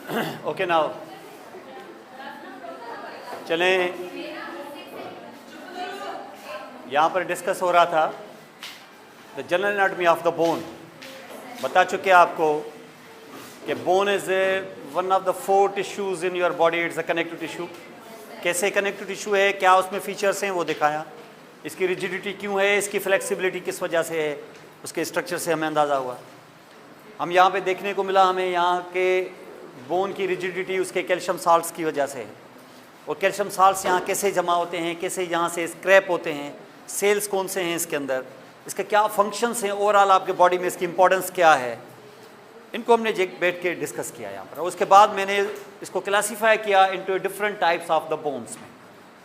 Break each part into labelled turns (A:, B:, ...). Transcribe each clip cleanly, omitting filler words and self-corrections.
A: Okay now चलें, यहाँ पर डिस्कस हो रहा था the general anatomy of the bone. बता चुके आपको कि bone is one of the 4 tissues in your body. It's a connective tissue. कैसे कनेक्टिव टिश्यू है, क्या उसमें फीचर्स हैं, वो दिखाया। इसकी रिजिडिटी क्यों है, इसकी फ्लेक्सिबिलिटी किस वजह से है, उसके स्ट्रक्चर से हमें अंदाज़ा हुआ। हम यहाँ पे देखने को मिला हमें यहाँ के बोन की रिजिडिटी उसके कैल्शियम साल्ट्स की वजह से है। और कैल्शियम साल्ट्स यहाँ कैसे जमा होते हैं, कैसे यहाँ से स्क्रैप होते हैं, सेल्स कौन से हैं इसके अंदर, इसके क्या फंक्शंस हैं, ओवरऑल आपके बॉडी में इसकी इंपॉर्टेंस क्या है, इनको हमने बैठ के डिस्कस किया यहाँ पर। उसके बाद मैंने इसको क्लासीफाई किया into different types of the bones में।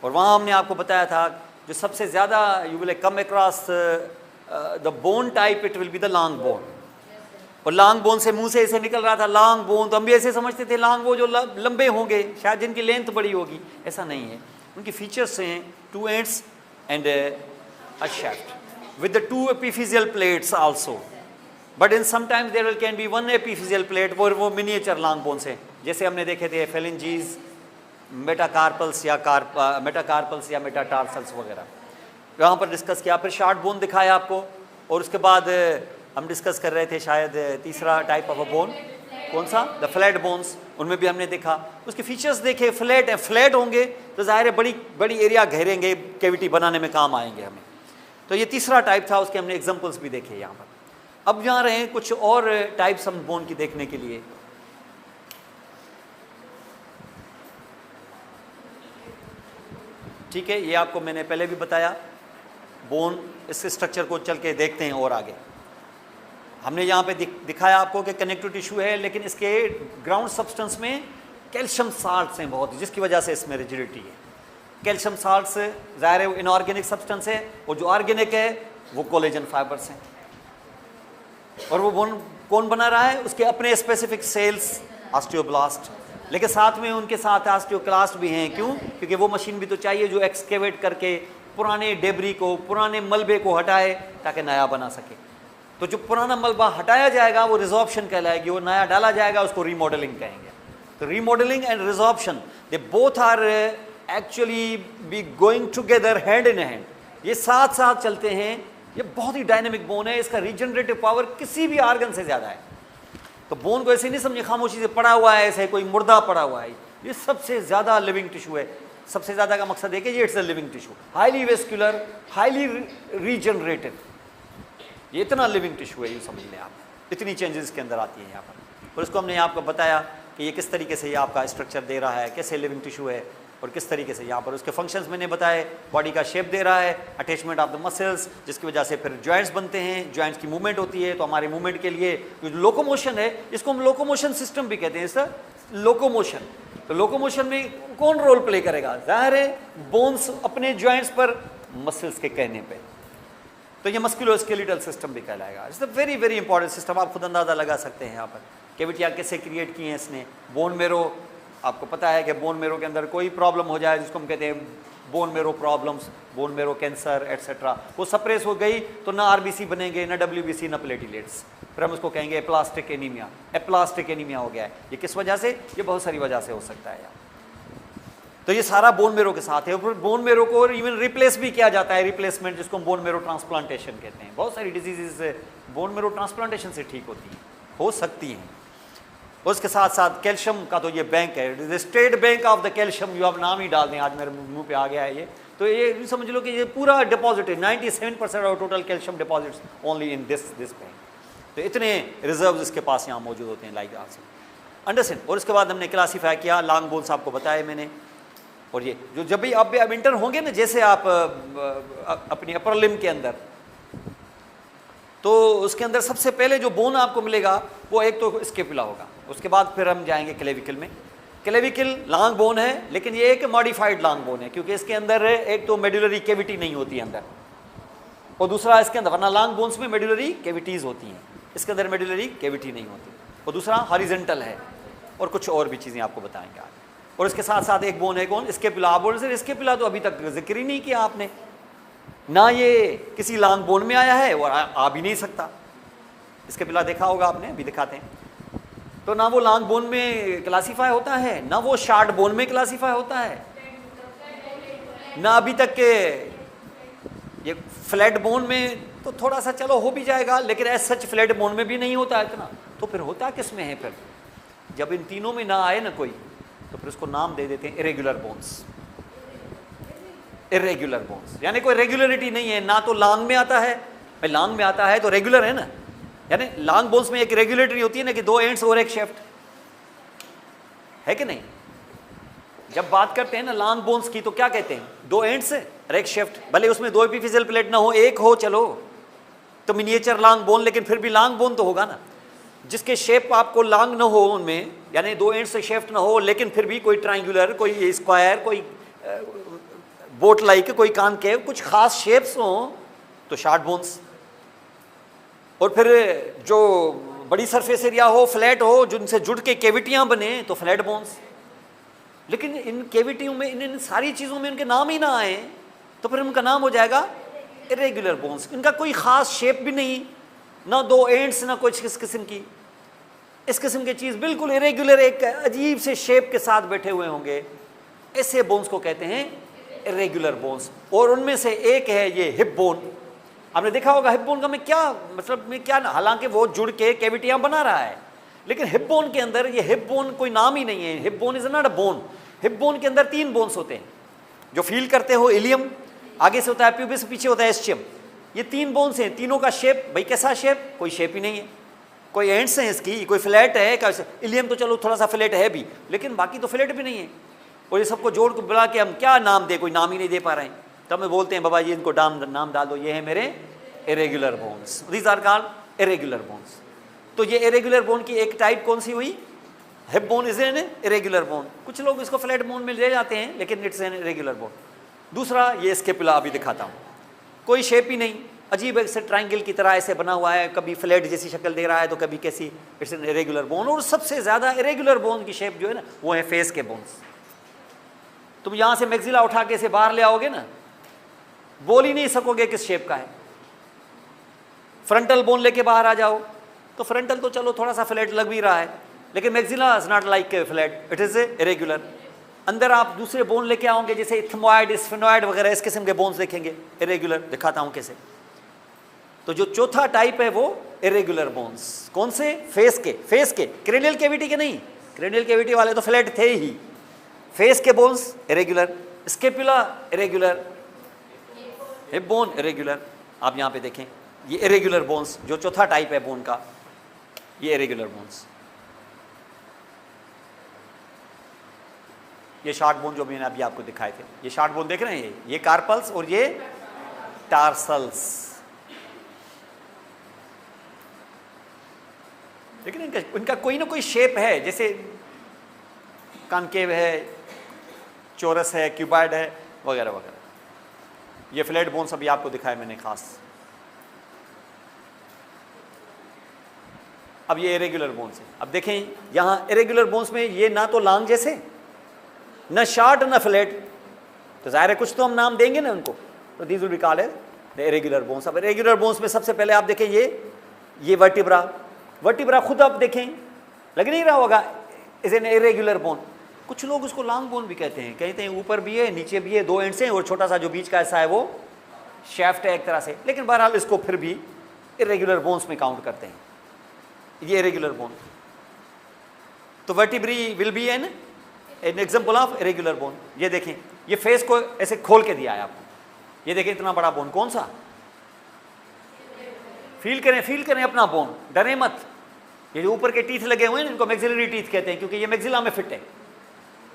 A: और वहाँ हमने आपको बताया था जो सबसे ज़्यादा you will come across the bone type, it will be the long bone. और लॉन्ग बोन से मुंह से ऐसे निकल रहा था लॉन्ग बोन, तो हम भी ऐसे समझते थे लॉन्ग वो जो लंबे होंगे, शायद जिनकी लेंथ बड़ी होगी। ऐसा नहीं है। उनकी फीचर्स हैं 2 ends and a shaft with the 2 epiphyseal plates also, but in sometimes there can be 1 epiphyseal plate. वो मिनिएचर लॉन्ग बोन्स हैं, जैसे हमने देखे थे फेलिंजीज, मेटाकार्पल्स या मेटाटार्सल्स वगैरह, यहाँ पर डिस्कस किया। फिर शॉर्ट बोन दिखाया आपको। और उसके बाद हम डिस्कस कर रहे थे शायद तीसरा टाइप ऑफ अ बोन, कौन सा, द फ्लैट बोन्स। उनमें भी हमने देखा, उसके फीचर्स देखे। फ्लैट है, फ्लैट होंगे तो ज़ाहिर है बड़ी एरिया घेरेंगे, कैविटी बनाने में काम आएंगे हमें। तो ये तीसरा टाइप था, उसके हमने एग्जांपल्स भी देखे यहाँ पर। अब यहाँ रहे कुछ और टाइप्स हम बोन की देखने के लिए। ठीक है, ये आपको मैंने पहले भी बताया। बोन, इस स्ट्रक्चर को चल के देखते हैं और आगे। हमने यहाँ पे दिखाया आपको कि कनेक्टिव टिश्यू है, लेकिन इसके ग्राउंड सब्सटेंस में कैल्शियम साल्ट्स हैं बहुत, जिसकी वजह से इसमें रिजिडिटी है। कैल्शियम साल्ट्स ज़ाहिर है इनऑर्गेनिक सब्सटेंस है, और जो ऑर्गेनिक है वो कोलेजन फाइबर्स हैं। और वो बोन कौन बना रहा है, उसके अपने स्पेसिफिक सेल्स, ऑस्टियोब्लास्ट, लेकिन साथ में उनके साथ ऑस्टियोक्लास्ट भी हैं। क्यों? क्योंकि वो मशीन भी तो चाहिए जो एक्सकेवेट करके पुराने डेब्री को, पुराने मलबे को हटाए ताकि नया बना सके। तो जो पुराना मलबा हटाया जाएगा वो रिजॉर्प्शन कहलाएगी, वो नया डाला जाएगा उसको रीमॉडलिंग कहेंगे। तो remodelling and resorption they both are actually be going together hand in hand. ये साथ साथ चलते हैं। ये बहुत ही डायनेमिक बोन है, इसका रीजनरेटिव पावर किसी भी आर्गन से ज़्यादा है। तो बोन को ऐसे नहीं समझे खामोशी से पड़ा हुआ है, ऐसे कोई मुर्दा पड़ा हुआ है। ये सबसे ज़्यादा लिविंग टिश्यू है। सबसे ज़्यादा का मकसद है कि ये it's a living tissue, highly vascular, highly regenerative. ये इतना लिविंग टिश्यू है, ये समझ लें आप। इतनी चेंजेस के अंदर आती है यहाँ पर। और इसको हमने आपको बताया कि ये किस तरीके से ये आपका स्ट्रक्चर दे रहा है, कैसे लिविंग टिश्यू है, और किस तरीके से यहाँ पर उसके फंक्शंस मैंने बताए। बॉडी का शेप दे रहा है, अटैचमेंट ऑफ द मसल्स, जिसकी वजह से फिर जॉइंट्स बनते हैं, जॉइंट्स की मूवमेंट होती है। तो हमारे मूवमेंट के लिए जो लोकोमोशन है, इसको हम लोकोमोशन सिस्टम भी कहते हैं सर, लोकोमोशन। तो लोकोमोशन में कौन रोल प्ले करेगा? ज़ाहिर है बोन्स अपने जॉइंट्स पर, मसल्स के कहने पे। तो ये मस्कुलोस्केलेटल सिस्टम भी कहलाएगा। It's a very very important system. आप खुद अंदाज़ा लगा सकते हैं यहाँ पर कैविटियाँ कैसे क्रिएट की हैं इसने। बोन मेरो, आपको पता है कि बोन मेरो के अंदर कोई प्रॉब्लम हो जाए, जिसको हम कहते हैं bone marrow problems, bone marrow cancer etcetera, वो सप्रेस हो गई तो ना आरबीसी बनेंगे, ना डब्ल्यूबीसी, ना प्लेटिलेट्स। फिर हम उसको कहेंगे एप्लास्टिक एनीमिया। एप्लास्टिक एनीमिया हो गया है। ये किस वजह से? ये बहुत सारी वजह से हो सकता है। तो ये सारा बोन मेरो के साथ है। बोन मेरो को इवन रिप्लेस भी किया जाता है, रिप्लेसमेंट, जिसको हम बोन मेरो ट्रांसप्लांटेशन कहते हैं। बहुत सारी डिजीजेज बोन मेरो ट्रांसप्लांटेशन से ठीक होती हैं, हो सकती हैं। उसके साथ साथ कैल्शियम का तो ये बैंक है, state bank of the calcium. जो आप नाम ही डाल दें, आज मेरे मुंह पे आ गया है ये, तो ये समझ लो कि ये पूरा डिपॉजिट है। 97% of total calcium deposits only in this bank. तो इतने रिजर्व इसके पास यहाँ मौजूद होते हैं, लाइक आपसे अंडरस्टैंड। और उसके बाद हमने क्लासीफाई किया, लॉन्ग बोन्स आपको बताए मैंने। और ये जो जब भी आप एंटर होंगे ना, जैसे आप अपनी अपर लिम्ब के अंदर, तो उसके अंदर सबसे पहले जो बोन आपको मिलेगा वो एक तो स्केपुला होगा। उसके बाद फिर हम जाएंगे क्लेविकल में। क्लेविकल लॉन्ग बोन है, लेकिन ये एक मॉडिफाइड लॉन्ग बोन है, क्योंकि इसके अंदर एक तो मेडुलरी कैविटी नहीं होती अंदर, और दूसरा इसके अंदर, वरना लॉन्ग बोन्स में मेडुलरी कैविटीज़ होती हैं, इसके अंदर मेडुलरी कैविटी नहीं होती। और दूसरा हॉरिजॉन्टल है, और कुछ और भी चीज़ें आपको बताएंगे आज। और इसके साथ साथ एक बोन है कौन? स्केपुला। आप बोल रहे स्केपुला तो अभी तक जिक्र ही नहीं किया आपने, ना ये किसी लॉन्ग बोन में आया है और आ भी नहीं सकता। स्केपुला देखा होगा आपने, अभी दिखाते हैं। तो ना वो लॉन्ग बोन में क्लासीफाई होता है, ना वो शॉर्ट बोन में क्लासीफाई होता है, ना अभी तक के ये फ्लैट बोन में तो थोड़ा सा चलो हो भी जाएगा, लेकिन एज सच फ्लैट बोन में भी नहीं होता इतना। तो फिर होता किस में है? फिर जब इन तीनों में ना आए ना कोई, तो फिर उसको नाम दे देते हैं इरेगुलर बोन्स। इरेगुलर बोन्स यानी कोई रेगुलरिटी नहीं है, ना तो लॉन्ग में आता है, भाई लॉन्ग में आता है तो रेगुलर है ना, यानी लॉन्ग बोन्स में एक रेगुलेटरी होती है ना कि 2 एंड्स और एक शेफ्ट, है कि नहीं? जब बात करते हैं ना लॉन्ग बोन्स की तो क्या कहते हैं? 2 एंड्स और एक शेफ्ट, भले उसमें 2 एपिफिशियल प्लेट ना हो, एक हो चलो तो मिनिएचर लॉन्ग बोन, लेकिन फिर भी लॉन्ग बोन तो होगा ना। जिसके शेप आपको लॉन्ग ना हो उनमें, यानी 2 एंड से शेफ्ट ना हो, लेकिन फिर भी कोई ट्राइंगुलर, कोई स्क्वायर, कोई बोट लाइक, कोई कॉनकेव, कुछ खास शेप्स हो तो शॉर्ट बोन्स। और फिर जो बड़ी सरफेस एरिया हो, फ्लैट हो, जिनसे जुड़ के केविटियां बने तो फ्लैट बोन्स। लेकिन इन केविटियों में, इन सारी चीज़ों में इनके नाम ही ना आए तो फिर उनका नाम हो जाएगा इरेगुलर बोन्स। इनका कोई ख़ास शेप भी नहीं, ना 2 एंड्स, ना कुछ किस किस्म की, इस किस्म की चीज़, बिल्कुल इरेगुलर एक अजीब से शेप के साथ बैठे हुए होंगे, ऐसे बोन्स को कहते हैं इरेगुलर बोन्स। और उनमें से एक है ये हिप बोन। आपने देखा होगा हिप बोन का मैं क्या मतलब, मैं क्या, हालांकि वो जुड़ के कैविटियां बना रहा है, लेकिन हिप बोन के अंदर, ये हिप बोन कोई नाम ही नहीं है, hip bone is not a bone. Hip bone के अंदर 3 बोन्स होते हैं जो फील करते हो, इलियम आगे से होता है, प्यूबिस पीछे होता है एस्चियम। ये 3 बोन्स हैं, तीनों का शेप, भाई कैसा शेप? कोई शेप ही नहीं है, कोई एंड्स हैं इसकी, कोई फ्लैट है, इलियम तो चलो थोड़ा सा फ्लैट है भी, लेकिन बाकी तो फ्लैट भी नहीं है। और ये सबको जोड़ को बुला के हम क्या नाम दे, कोई नाम ही नहीं दे पा रहे हैं। तब हमें बोलते हैं बाबा जी इनको नाम डाल दो, ये है मेरे irregular bones, these are called irregular bones. तो ये इरेगुलर बोन की एक टाइप कौन सी हुई? Hip bone is an irregular bone. कुछ लोग इसको फ्लैट बोन में ले जाते हैं, लेकिन इट्स एन इरेगुलर बोन। दूसरा ये स्केपुला, अभी दिखाता हूँ, कोई शेप ही नहीं, अजीब से ट्राइंगल की तरह ऐसे बना हुआ है, कभी फ्लैट जैसी शक्ल दे रहा है तो कभी कैसी, इट्स एन इरेगुलर बोन। और सबसे ज़्यादा इरेगुलर बोन की शेप जो है ना, वो है फेस के बोन्स। तुम यहाँ से मैक्सिला उठा के इसे बाहर ले आओगे ना, बोल ही नहीं सकोगे किस शेप का है। फ्रंटल बोन लेके बाहर आ जाओ तो फ्रंटल तो चलो थोड़ा सा फ्लैट लग भी रहा है, लेकिन maxilla is not like flat, it is irregular. अंदर आप दूसरे बोन लेके आओगे, जैसे इथमोइड, स्फेनोइड वगैरह, इस किस्म के बोन्स देखेंगे इरेगुलर। दिखाता हूँ कैसे। तो जो चौथा टाइप है वो इरेगुलर बोन्स। कौन से? फेस के क्रेनियल कैविटी के नहीं, क्रेनियल कैविटी वाले तो फ्लैट थे ही। फेस के bones irregular, scapula irregular, hip bone irregular. आप यहाँ पे देखें ये इरेगुलर बोन्स, जो चौथा टाइप है बोन का, ये इरेगुलर बोन्स। ये शॉर्ट बोन जो मैंने अभी आपको दिखाए थे, ये शॉर्ट बोन देख रहे हैं, ये कार्पल्स और ये टार्सल्स। लेकिन इनका कोई ना कोई शेप है, जैसे कॉनकेव है, चोरस है, क्यूबॉइड है, वगैरह वगैरह। ये फ्लैट बोन्स अभी आपको दिखाया मैंने खास। अब ये इरेगुलर बोन्स है। अब देखें यहाँ इरेगुलर बोन्स में ये ना तो लॉन्ग जैसे, न शॉर्ट, न फ्लैट, तो जाहिर है कुछ तो हम नाम देंगे ना उनको, तो these will be called as the irregular bones. अब इरेगुलर बोन्स में सबसे पहले आप देखें ये वर्टिब्रा खुद आप देखें, लग नहीं रहा होगा इज एन इरेगुलर बोन। कुछ लोग उसको लॉन्ग बोन भी कहते हैं ऊपर भी है, नीचे भी है, 2 एंड से, और छोटा सा जो बीच का ऐसा है वो शैफ्ट है एक तरह से, लेकिन बहरहाल इसको फिर भी इरेगुलर बोन्स में काउंट करते हैं, ये इरेगुलर बोन। तो vertebrae will be an example of irregular bone. ये देखें, ये फेस को ऐसे खोल के दिया है आपको, ये देखें इतना बड़ा बोन, कौन सा? फील करें अपना बोन, डरे मत। ये जो ऊपर के टीथ लगे हुए हैं इनको मैक्सिलरी टीथ कहते हैं, क्योंकि ये मैक्सिला में फिट है।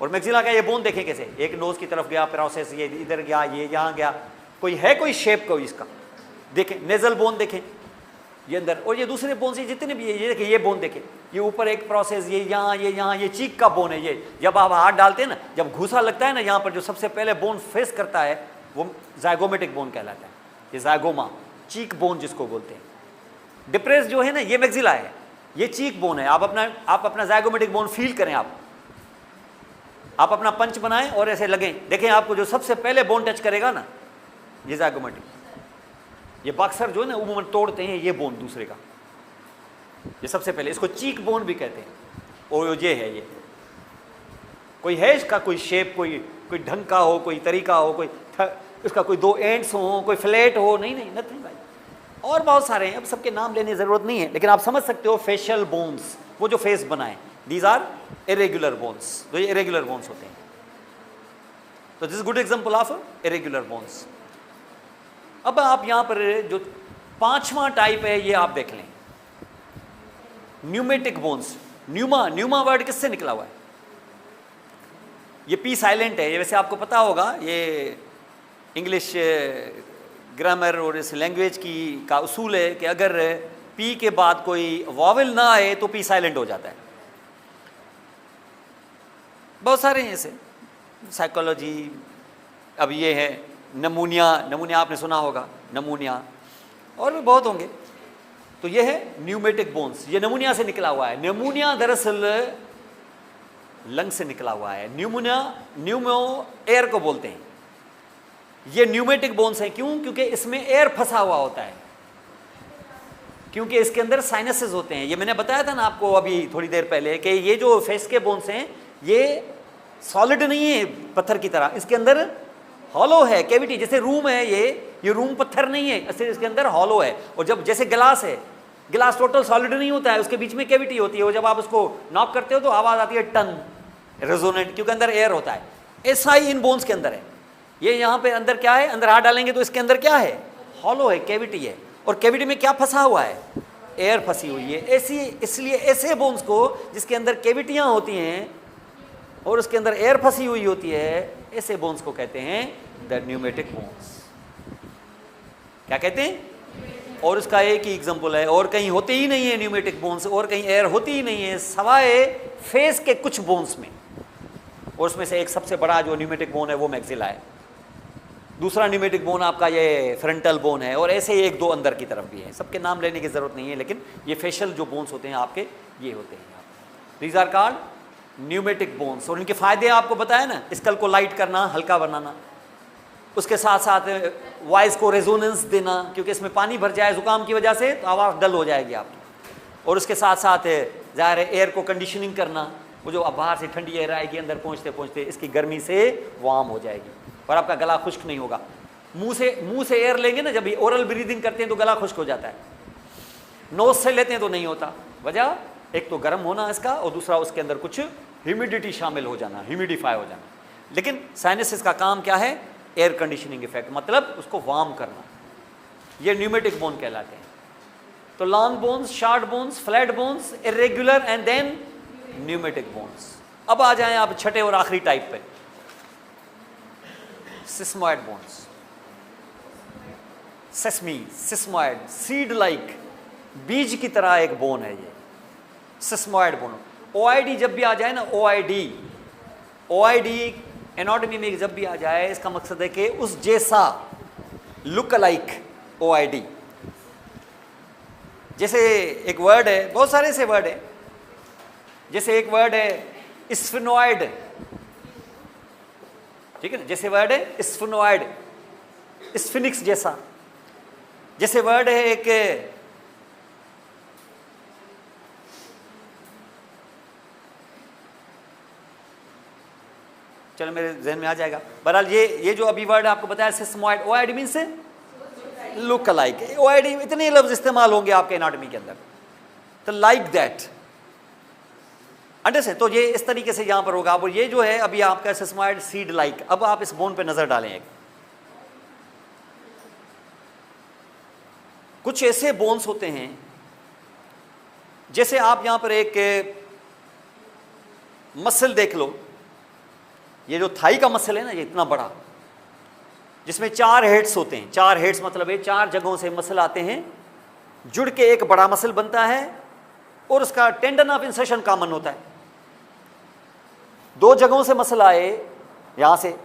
A: और मैक्सिला का ये बोन देखें कैसे, एक नोज की तरफ गया प्रोसेस, ये इधर गया, ये यहाँ गया, कोई है कोई शेप कोई इसका। देखें नेजल बोन देखें ये अंदर, और ये दूसरे बोन से जितने भी ये देखें, ये बोन देखें, ये ऊपर एक प्रोसेस, ये यहाँ, ये चीक का बोन है। ये जब आप हाथ डालते हैं ना, जब घूसा लगता है ना यहाँ पर, जो सबसे पहले बोन फेस करता है वो जाइगोमेटिक बोन कहलाता है, ये जाइगोमा, चीक बोन जिसको बोलते हैं। डिप्रेस जो है ना, ये मैक्सिला है, ये चीक बोन है। आप अपना जाइगोमेटिक बोन फील करें, आप अपना पंच बनाएं और ऐसे लगें, देखें आपको जो सबसे पहले बोन टच करेगा ना, ये जाइगोमेटिक। ये बॉक्सर जो है ना उमूमन तोड़ते हैं ये बोन दूसरे का, ये सबसे पहले, इसको चीक बोन भी कहते हैं। और ये है, ये कोई है इसका कोई शेप, कोई ढंग का हो, कोई तरीका हो, कोई इसका कोई दो एंड्स हो, कोई फ्लैट हो, नहीं नहीं, नथिंग भाई। और बहुत सारे हैं, अब सबके नाम लेने की जरूरत नहीं है, लेकिन आप समझ सकते हो फेशियल बोन्स, वो जो फेस बनाए, दीज आर इरेगुलर बोन्स, जो ये इरेगुलर बोन्स होते हैं। तो this is good example of irregular bones. अब आप यहां पर जो पांचवा टाइप है ये आप देख लें, न्यूमेटिक बोन्स। न्यूमा वर्ड किससे निकला हुआ है? ये पी साइलेंट है, ये वैसे आपको पता होगा, ये इंग्लिश ग्रामर और इस लैंग्वेज का उसूल है कि अगर पी के बाद कोई वॉवेल ना आए तो पी साइलेंट हो जाता है। बहुत सारे हैं ऐसे, साइकोलॉजी। अब ये है नमूनिया आपने सुना होगा, नमूनिया, और भी बहुत होंगे। तो ये है न्यूमेटिक बोन्स, ये नमूनिया से निकला हुआ है। नमूनिया दरअसल लंग से निकला हुआ है। न्यूमो एयर को बोलते हैं। ये न्यूमेटिक बोन्स हैं, क्यों? क्योंकि इसमें एयर फंसा हुआ होता है, क्योंकि इसके अंदर साइनसेस होते हैं। ये मैंने बताया था ना आपको अभी थोड़ी देर पहले कि ये जो फेस के बोन्स हैं ये सॉलिड नहीं है पत्थर की तरह, इसके अंदर हॉलो है, कैविटी। जैसे रूम है, ये रूम पत्थर नहीं है, इसके अंदर हॉलो है। और जब जैसे गिलास है, गिलास टोटल सॉलिड नहीं होता है, उसके बीच में कैविटी होती है, और जब आप उसको नॉक करते हो तो आवाज आती है टन, रेजोनेंट, क्योंकि अंदर एयर होता है। ऐसा ही इन बोन्स के अंदर है। ये यहाँ पे अंदर क्या है, अंदर हाथ डालेंगे तो इसके अंदर क्या है, हॉलो है, कैविटी है। और कैविटी में क्या फंसा हुआ है, एयर फंसी हुई है। इसलिए ऐसे बोन्स को जिसके अंदर कैविटियां होती हैं और उसके अंदर एयर फंसी हुई होती है, ऐसे बोन्स को कहते हैं द न्यूमेटिक बोन्स। क्या कहते हैं? और इसका एक ही एग्जांपल है, और कहीं होते ही नहीं है न्यूमेटिक बोन्स, और कहीं एयर होती ही नहीं है सवाए फेस के कुछ बोन्स में। और उसमें से एक सबसे बड़ा जो न्यूमेटिक बोन है वो मैक्सिला है। दूसरा न्यूमेटिक बोन आपका ये फ्रंटल बोन है, और ऐसे ही एक दो अंदर की तरफ भी है। सबके नाम लेने की जरूरत नहीं है, लेकिन ये फेशियल जो बोन्स होते हैं आपके, ये होते हैं। These are called pneumatic bones. और इनके फायदे आपको बताया ना, स्कल को लाइट करना, हल्का बनाना, उसके साथ साथ वॉइस को रेजोनेंस देना, क्योंकि इसमें पानी भर जाए जुकाम की वजह से तो आवाज़ डल हो जाएगी आपकी। और उसके साथ साथ ज़ाहिर है एयर को कंडीशनिंग करना, वो जो अब बाहर से ठंडी एयर आएगी अंदर पहुँचते पहुँचते इसकी गर्मी से वार्म हो जाएगी और आपका गला खुश्क नहीं होगा। मुंह से एयर लेंगे ना, जब भी ओरल ब्रीदिंग करते हैं तो गला खुश्क हो जाता है, नोज से लेते हैं तो नहीं होता। वजह एक तो गर्म होना इसका, और दूसरा उसके अंदर कुछ ह्यूमिडिटी शामिल हो जाना, ह्यूमिडिफाई हो जाना। लेकिन साइनस का काम क्या है, एयर कंडीशनिंग इफेक्ट, मतलब उसको वार्म करना। ये न्यूमेटिक बोन कहलाते हैं। तो long bones, short bones, flat bones, irregular and then pneumatic bones. अब आ जाएं आप छठे और आखिरी टाइप पे, sesamoid bones. Sesame, sesamoid, seed like, बीज की तरह एक बोन है ये, सिस्मॉइड बोन। ओआईडी जब भी आ जाए ना, ओआईडी एनाटॉमी में जब भी आ जाए, इसका मकसद है कि उस जैसा लुक अलाइक ओआईडी। जैसे एक वर्ड है, बहुत सारे ऐसे वर्ड है, जैसे एक वर्ड है स्फिनोइड, ठीक है ना, जैसे वर्ड है स्फिनोइड, स्फिनिक्स जैसा। जैसे वर्ड है एक चलो मेरे जहन में आ जाएगा। बहरहाल ये जो अभी वर्ड आपको बताया सिस्मॉइड, ओआईडी मीन्स लुक अलाइक। ओआईडी इतने लफ्ज इस्तेमाल होंगे आपके एनाटॉमी के अंदर, तो लाइक दैट, अंडरस्टैंड। तो ये इस तरीके से यहां पर होगा। और ये जो है अभी आपका सिस्मॉइड, सीड लाइक। अब आप इस बोन पे नजर डालें, एक कुछ ऐसे बोन्स होते हैं, जैसे आप यहां पर एक मसल देख लो, ये जो थाई का मसल है ना, ये इतना बड़ा, जिसमें 4 हेड्स होते हैं। 4 हेड्स मतलब है 4 जगहों से मसल आते हैं, जुड़ के एक बड़ा मसल बनता है, और उसका टेंडन ऑफ इंसर्शन कॉमन होता है। 2 जगहों से मसल आए, यहां से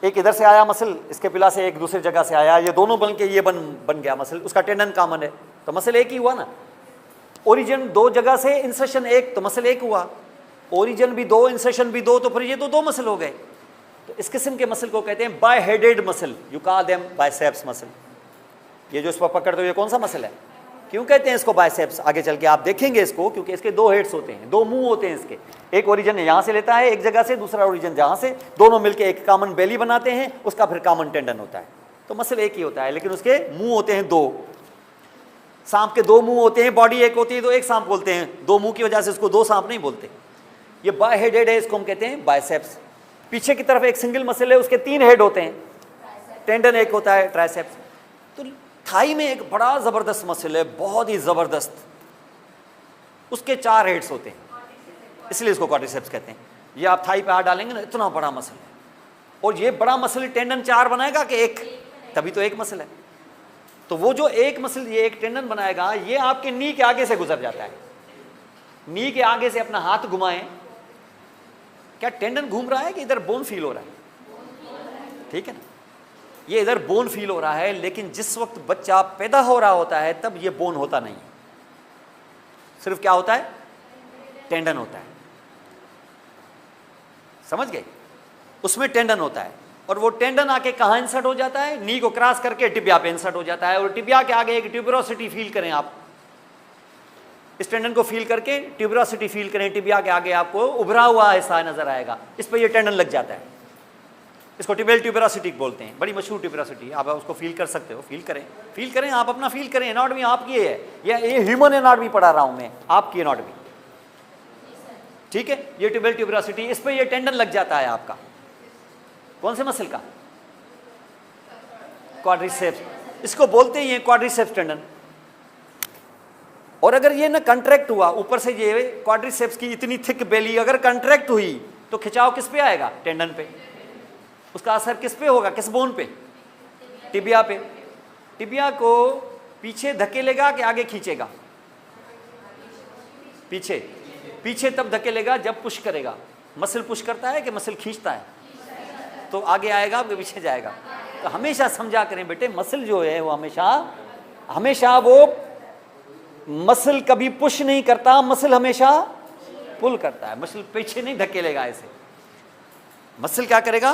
A: एक इधर से आया मसल, इसके पिला से एक दूसरी जगह से आया, ये दोनों बन के ये बन गया मसल, उसका टेंडन कॉमन है, तो मसल एक ही हुआ ना। ओरिजिन 2 जगह से, इंसर्शन एक, तो मसल एक हुआ। ओरिजिन भी 2, इंसर्शन भी 2, तो फिर ये तो 2 मसल हो गए। तो इस किस्म के मसल को कहते हैं bi headed muscle, you call them biceps muscle. ये जो इस पर पकड़ते हो, ये कौन सा मसल है? क्यों कहते हैं इसको बाइसेप्स? आगे चल के आप देखेंगे इसको, क्योंकि इसके दो हेड्स होते हैं, दो मुंह होते हैं इसके। एक ओरिजिन यहाँ से लेता है एक जगह से, दूसरा ओरिजिन जहाँ से, दोनों मिलके एक कॉमन बेली बनाते हैं, उसका फिर कॉमन टेंडन होता है। तो मसल एक ही होता है, लेकिन उसके मुंह होते हैं दो। सांप के दो मुंह होते हैं, बॉडी एक होती है तो एक सांप बोलते हैं, दो मुंह की वजह से उसको दो सांप नहीं बोलते। ये बाय हेडेड है, इसको हम कहते हैं बाइसेप्स। पीछे की तरफ एक सिंगल मसल है, उसके 3 हेड होते हैं, टेंडन एक होता है, ट्राइसेप्स। तो थाई में एक बड़ा जबरदस्त मसल है, बहुत ही जबरदस्त, उसके 4 हेड्स होते हैं, इसलिए इसको क्वाड्रिसेप्स कहते हैं। ये आप थाई पे हाथ डालेंगे ना, इतना बड़ा मसल है, और ये बड़ा मसल टेंडन 4 बनाएगा कि एक? तभी तो एक मसल है। तो वो जो एक मसल, ये एक टेंडन बनाएगा, ये आपके नी के आगे से गुजर जाता है। नी के आगे से अपना हाथ घुमाएं, क्या टेंडन घूम रहा है कि इधर बोन फील हो रहा है? ठीक है ना, ये इधर बोन फील हो रहा है, लेकिन जिस वक्त बच्चा पैदा हो रहा होता है तब ये बोन होता नहीं है, सिर्फ क्या होता है? टेंडन होता है। समझ गए? उसमें टेंडन होता है, और वो टेंडन आके कहाँ इंसर्ट हो जाता है? नी को क्रॉस करके टिबिया पे इंसर्ट हो जाता है, और टिबिया के आगे एक ट्यूबरोसिटी फील करें आप, इस टेंडन को फील करके ट्यूबरोसिटी फील करें, टिबिया के आगे आपको उभरा हुआ हिस्सा नजर आएगा, इस पर ये टेंडन लग जाता है, इसको टिबियल ट्यूबरोसिटी बोलते हैं। बड़ी मशहूर ट्यूबरोसिटी, आप उसको फील कर सकते हो, फील करें आप अपना, फील करें। एनाटॉमी आपकी है, ये ह्यूमन एनाटॉमी पढ़ा रहा हूं मैं, आपकी एनाटॉमी, ठीक है? ये टिबियल ट्यूबरोसिटी, इस पर ये टेंडन लग जाता है आपका। कौन से मसल का? क्वाड्रिसेप्स, इसको बोलते हैं ये क्वाड्रिसेप्स टेंडन। और अगर ये ना कंट्रैक्ट हुआ, ऊपर से ये क्वाड्रिसेप्स की इतनी थिक बेली अगर कंट्रैक्ट हुई तो खिंचाव किस पे आएगा? टेंडन पे। उसका असर किस पे होगा? किस बोन पे? टिबिया पे। टिबिया को पीछे धकेलेगा कि आगे खींचेगा? पीछे। पीछे तब धकेलेगा जब पुश करेगा। मसल पुश करता है कि मसल खींचता है? तो आगे आएगा कि पीछे जाएगा? तो हमेशा समझा करें बेटे, मसल जो है वो हमेशा वो मसल कभी पुश नहीं करता, मसल हमेशा पुल करता है। मसल पीछे नहीं धकेलेगा ऐसे, मसल क्या करेगा?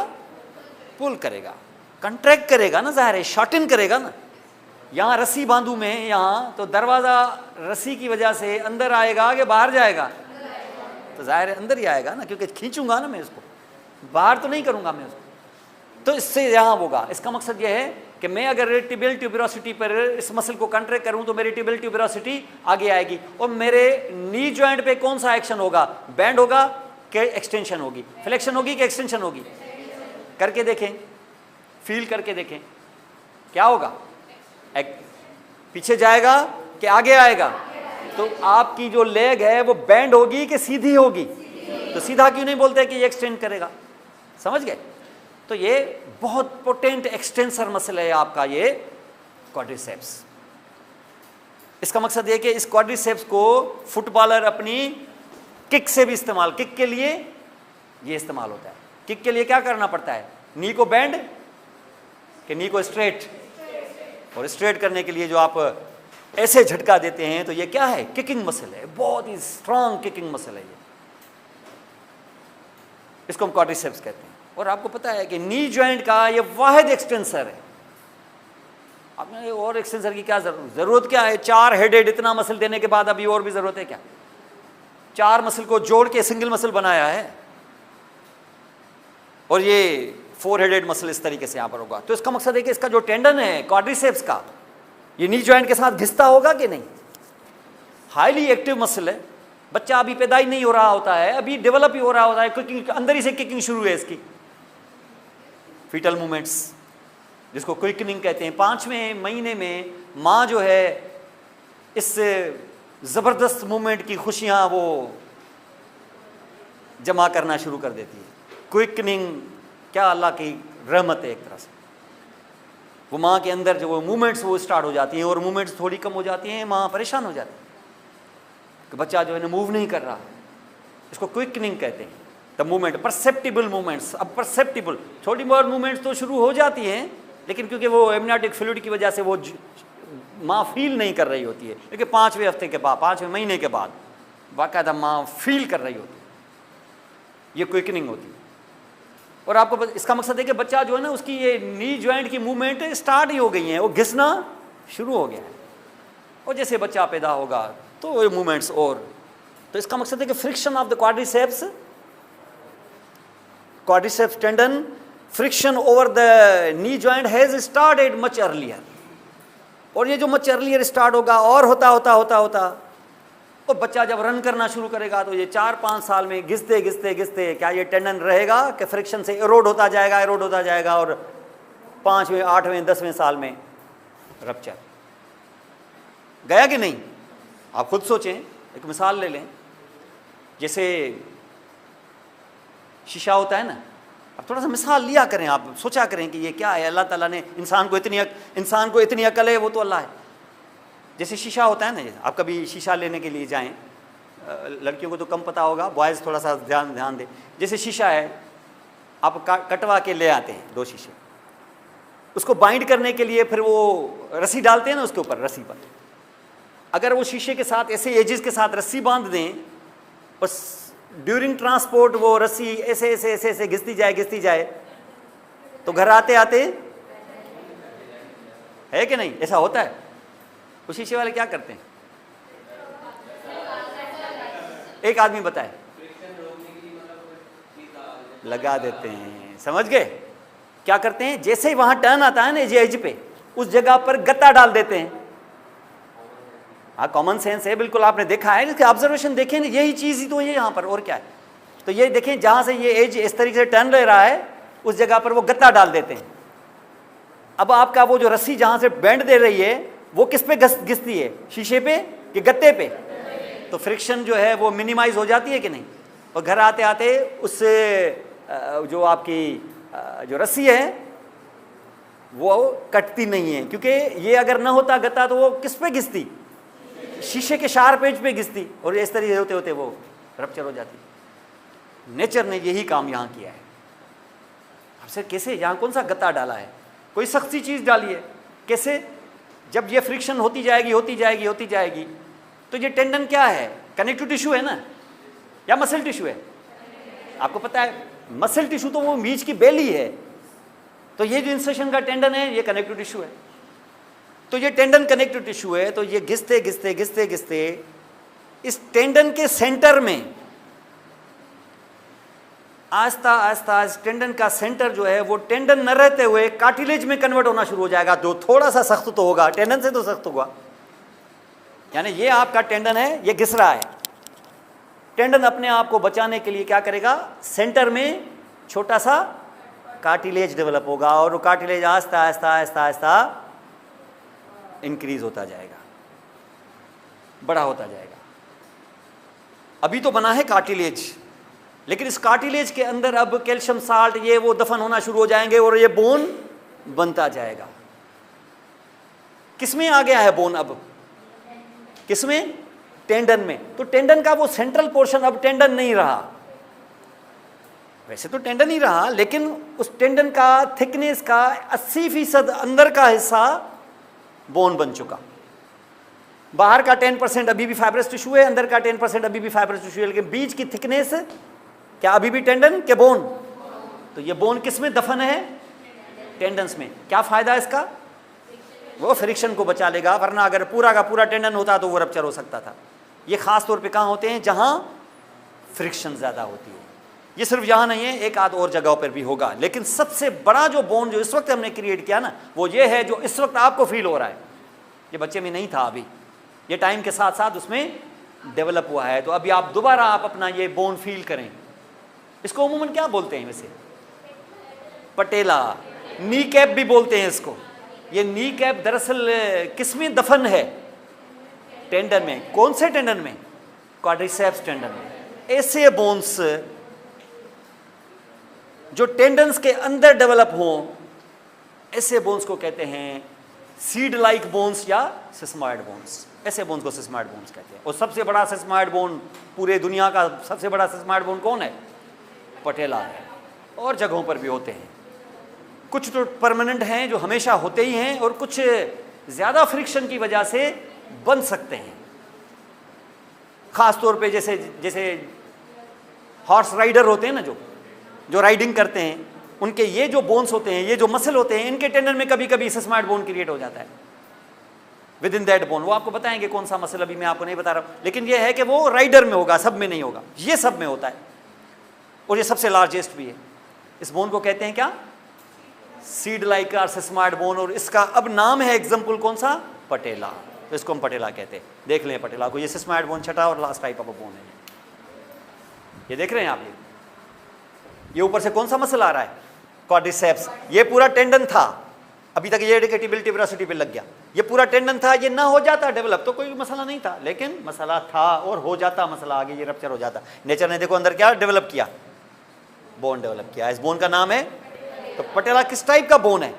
A: पुल करेगा, कंट्रैक्ट करेगा ना, जाहिर है शॉर्टन करेगा ना। यहाँ रस्सी बांधू में यहाँ, तो दरवाज़ा रस्सी की वजह से अंदर आएगा कि बाहर जाएगा? तो जाहिर है अंदर ही आएगा ना, क्योंकि खींचूंगा ना मैं इसको, बाहर तो नहीं करूँगा मैं उसको। तो इससे यहाँ होगा। इसका मकसद यह है कि मैं अगर टिबियल ट्यूबरोसिटी पर इस मसल को कंट्रैक्ट करूँ तो मेरी टिबियल ट्यूबरोसिटी आगे आएगी, और मेरे नी जॉइंट पे कौन सा एक्शन होगा? बैंड होगा कि एक्सटेंशन होगी? फ्लेक्शन होगी कि एक्सटेंशन होगी? करके देखें, फील करके देखें, क्या होगा? पीछे जाएगा कि आगे आएगा? तो आपकी जो लेग है वो बैंड होगी कि सीधी होगी? तो सीधा क्यों नहीं बोलते कि ये एक्सटेंड करेगा? समझ गए? तो ये बहुत पोटेंट एक्सटेंसर मसल है आपका ये क्वाड्रिसेप्स। इसका मकसद ये कि इस क्वाड्रिसेप्स को फुटबॉलर अपनी किक से भी इस्तेमाल, किक के लिए ये इस्तेमाल होता है। किक के लिए क्या करना पड़ता है? नी को बैंड कि नी को स्ट्रेट? और स्ट्रेट करने के लिए जो आप ऐसे झटका देते हैं, तो ये क्या है? किकिंग मसल है, बहुत ही स्ट्रांग किकिंग मसल है ये, इसको हम क्वाड्रिसेप्स कहते हैं। और आपको पता है कि नी जॉइंट का ये वाहिद एक्सटेंसर है। आपने और एक्सटेंसर की क्या जरूरत क्या है? 4 हेडेड इतना मसल देने के बाद अभी और भी जरूरत है क्या? 4 मसल को जोड़ के सिंगल मसल बनाया है, और ये 4 हेडेड मसल इस तरीके से यहां पर होगा। तो इसका मकसद है कि इसका जो टेंडन है क्वाड्रिसेप्स का, ये नी जॉइंट के साथ घिसता होगा कि नहीं? हाईली एक्टिव मसल है। बच्चा अभी पैदा ही नहीं हो रहा होता है, अभी डेवलप ही हो रहा होता है, किकिंग अंदर ही से किकिंग शुरू है इसकी। फीटल मूवमेंट्स जिसको क्विकनिंग कहते हैं। 5वें महीने में माँ जो है इस ज़बरदस्त मूवमेंट की खुशियाँ वो जमा करना शुरू कर देती है। क्विकनिंग क्या अल्लाह की रहमत है एक तरह से। वो माँ के अंदर जो वो मूवमेंट्स वो स्टार्ट हो जाती हैं, और मूवमेंट्स थोड़ी कम हो जाती हैं, माँ परेशान हो जाती है कि बच्चा जो है ना मूव नहीं कर रहा। इसको क्विकनिंग कहते हैं। The movement, perceptible movements. अब परसेप्टिबल, थोड़ी बहुत मूवमेंट्स तो शुरू हो जाती हैं, लेकिन क्योंकि वो एमनियोटिक फ्लूइड की वजह से वो माँ फील नहीं कर रही होती है। लेकिन 5वें हफ्ते के बाद, 5वें महीने के बाद बाकायदा माँ फील कर रही होती है, ये क्विकनिंग होती है। और आपको इसका मकसद है कि बच्चा जो है ना, उसकी ये नी जॉइंट की मूवमेंट स्टार्ट ही हो गई है, वो घिसना शुरू हो गया है। और जैसे बच्चा पैदा होगा तो वो मूवमेंट्स। और तो इसका मकसद है कि friction of the quadriceps tendon, friction over the knee joint has started much earlier. और ये जो मच अर्लियर स्टार्ट होगा और होता होता होता होता और बच्चा जब रन करना शुरू करेगा तो ये 4-5 साल में घिसते घिसते घिसते क्या ये टेंडन रहेगा कि फ्रिक्शन से एरोड होता जाएगा और 5वें 8वें 10वें साल में रप्चर। गया कि नहीं? आप खुद सोचें, एक मिसाल ले लें, जैसे शीशा होता है ना, अब थोड़ा सा मिसाल लिया करें, आप सोचा करें कि ये क्या है। अल्लाह ताला ने इंसान को इतनी अकल है, वो तो अल्लाह है। जैसे शीशा होता है ना, आप कभी शीशा लेने के लिए जाएं, लड़कियों को तो कम पता होगा, बॉयज़ थोड़ा सा ध्यान दें। जैसे शीशा है, आप कटवा के ले आते हैं 2 शीशे, उसको बाइंड करने के लिए फिर वो रस्सी डालते हैं ना उसके ऊपर, रस्सी पर अगर वो शीशे के साथ ऐसे एजेस के साथ रस्सी बांध दें और ड्यूरिंग ट्रांसपोर्ट वो रस्सी ऐसे ऐसे ऐसे ऐसे घिसती जाए तो घर आते आते है कि नहीं, ऐसा होता है। वो शीशे वाले क्या करते हैं? एक आदमी बताए, लगा देते हैं। समझ गए? क्या करते हैं? जैसे ही वहां टर्न आता है ना एज पे, उस जगह पर गत्ता डाल देते हैं। हाँ, कॉमन सेंस है, बिल्कुल आपने देखा है, इसके ऑब्जर्वेशन देखें ना, यही चीज़ ही तो है यहाँ पर, और क्या है। तो ये देखें, जहाँ से ये एज इस तरीके से टर्न ले रहा है उस जगह पर वो गत्ता डाल देते हैं। अब आपका वो जो रस्सी जहाँ से बेंड दे रही है वो किस पे घिसती है? शीशे पे कि गत्ते पे? तो फ्रिक्शन जो है वो मिनिमाइज हो जाती है कि नहीं? और घर आते आते उससे जो आपकी जो रस्सी है वो कटती नहीं है, क्योंकि ये अगर ना होता गत्ता तो वो किस पे घिसती? शीशे के शार्प एज पे घिसती, और इस तरीके होते होते वो रप्चर हो जाती। नेचर ने यही काम यहाँ किया है। आपसे कैसे, यहाँ कौन सा गत्ता डाला है? कोई सख्त सी चीज़ डाली है। कैसे? जब ये फ्रिक्शन होती जाएगी तो ये टेंडन क्या है? कनेक्टिव टिश्यू है ना, या मसल टिश्यू है? आपको पता है मसल टिश्यू तो वो बीच की बेली है, तो ये जो इंसर्शन का टेंडन है ये कनेक्टिव टिश्यू है। तो ये टेंडन कनेक्टिव टिश्यू है, तो ये घिसते इस टेंडन के सेंटर में आस्ता आस्ता इस टेंडन का सेंटर जो है वो टेंडन न रहते हुए कार्टिलेज में कन्वर्ट होना शुरू हो जाएगा, जो थोड़ा सा सख्त तो होगा, टेंडन से तो सख्त होगा। यानी ये आपका टेंडन है, ये घिस रहा है। टेंडन अपने आप को बचाने के लिए क्या करेगा? सेंटर में छोटा सा कार्टिलेज डेवलप होगा, और वो कार्टिलेज आस्ता आस्ता इंक्रीज होता जाएगा, बड़ा होता जाएगा। अभी तो बना है कार्टिलेज, लेकिन इस कार्टिलेज के अंदर अब कैल्शियम साल्ट ये वो दफन होना शुरू हो जाएंगे और ये बोन बनता जाएगा। किसमें आ गया है बोन? अब किसमें? टेंडन में। तो टेंडन का वो सेंट्रल पोर्शन अब टेंडन नहीं रहा, वैसे तो टेंडन ही रहा, लेकिन उस टेंडन का थिकनेस का 80% अंदर का हिस्सा बोन बन चुका। बाहर का 10% अभी भी फाइब्रस टिश्यू है, अंदर का 10% अभी भी फाइब्रस टिश्यू है, लेकिन बीच की थिकनेस क्या अभी भी टेंडन के बोन? तो ये बोन किस में दफन है? टेंडन्स में। क्या फायदा इसका? वो फ्रिक्शन को बचा लेगा, वरना अगर पूरा का पूरा टेंडन होता तो वो रप्चर हो सकता था। ये खास तौर पे कहाँ होते हैं? जहाँ फ्रिक्शन ज़्यादा होती है। ये सिर्फ यहाँ नहीं है, एक आध और जगहों पर भी होगा, लेकिन सबसे बड़ा जो बोन जो इस वक्त हमने क्रिएट किया ना, वो ये है जो इस वक्त आपको फील हो रहा है। ये बच्चे में नहीं था अभी, ये टाइम के साथ साथ उसमें डेवलप हुआ है। तो अभी आप दोबारा आप अपना ये बोन फील करें। इसको अमूमन क्या बोलते हैं वैसे? पटेला, नी कैप भी बोलते हैं इसको। ये नी कैप दरअसल किसमें दफन है? टेंडन में। कौन से टेंडन में? क्वाड्रिसेप्स टेंडन में। ऐसे बोन्स जो टेंडन्स के अंदर डेवलप हों, ऐसे बोन्स को कहते हैं सीड लाइक बोन्स या सिस्मॉइड बोन्स। ऐसे बोन्स को सिस्मॉइड बोन्स कहते हैं। और सबसे बड़ा सिस्मॉइड बोन, पूरे दुनिया का सबसे बड़ा सिस्मॉइड बोन कौन है? पटेला है। और जगहों पर भी होते हैं, कुछ तो परमानेंट हैं जो हमेशा होते ही हैं, और कुछ ज़्यादा फ्रिक्शन की वजह से बन सकते हैं। ख़ास तौर पे जैसे हॉर्स राइडर होते हैं ना, जो राइडिंग करते हैं, उनके ये जो बोन्स होते हैं, ये जो मसल होते हैं, इनके टेंडन में कभी कभी सिस्मॉइड बोन क्रिएट हो जाता है। With in that bone. वो आपको बताएंगे कौन सा मसल, अभी मैं आपको नहीं बता रहा हूं, लेकिन ये है कि वो राइडर में होगा, सब में नहीं होगा, ये सब में होता है, और ये सबसे लार्जेस्ट भी है। इस बोन को कहते हैं क्या? सीड लाइक और सिस्माइड बोन, और इसका अब नाम है एग्जाम्पल कौन सा? पटेला। तो इसको हम पटेला कहते हैं। देख लें पटेला को, ये सिस्माइड बोन छठा और लास्ट टाइप ऑफ बोन है। ये देख रहे हैं आप, ये ऊपर से कौन सा मसल आ रहा है? क्वाड्रिसेप्स। ये पूरा टेंडन था, अभी तक ये एडिकेटिबिलिटी वेलोसिटी पे लग गया, ये पूरा टेंडन था, ये ना हो जाता डेवलप तो कोई मसला नहीं था, लेकिन मसला था और हो जाता मसला आगे, ये रप्चर हो जाता। नेचर ने देखो अंदर क्या डेवलप किया? बोन डेवलप किया। इस बोन का नाम है, तो पटेला किस टाइप का बोन है?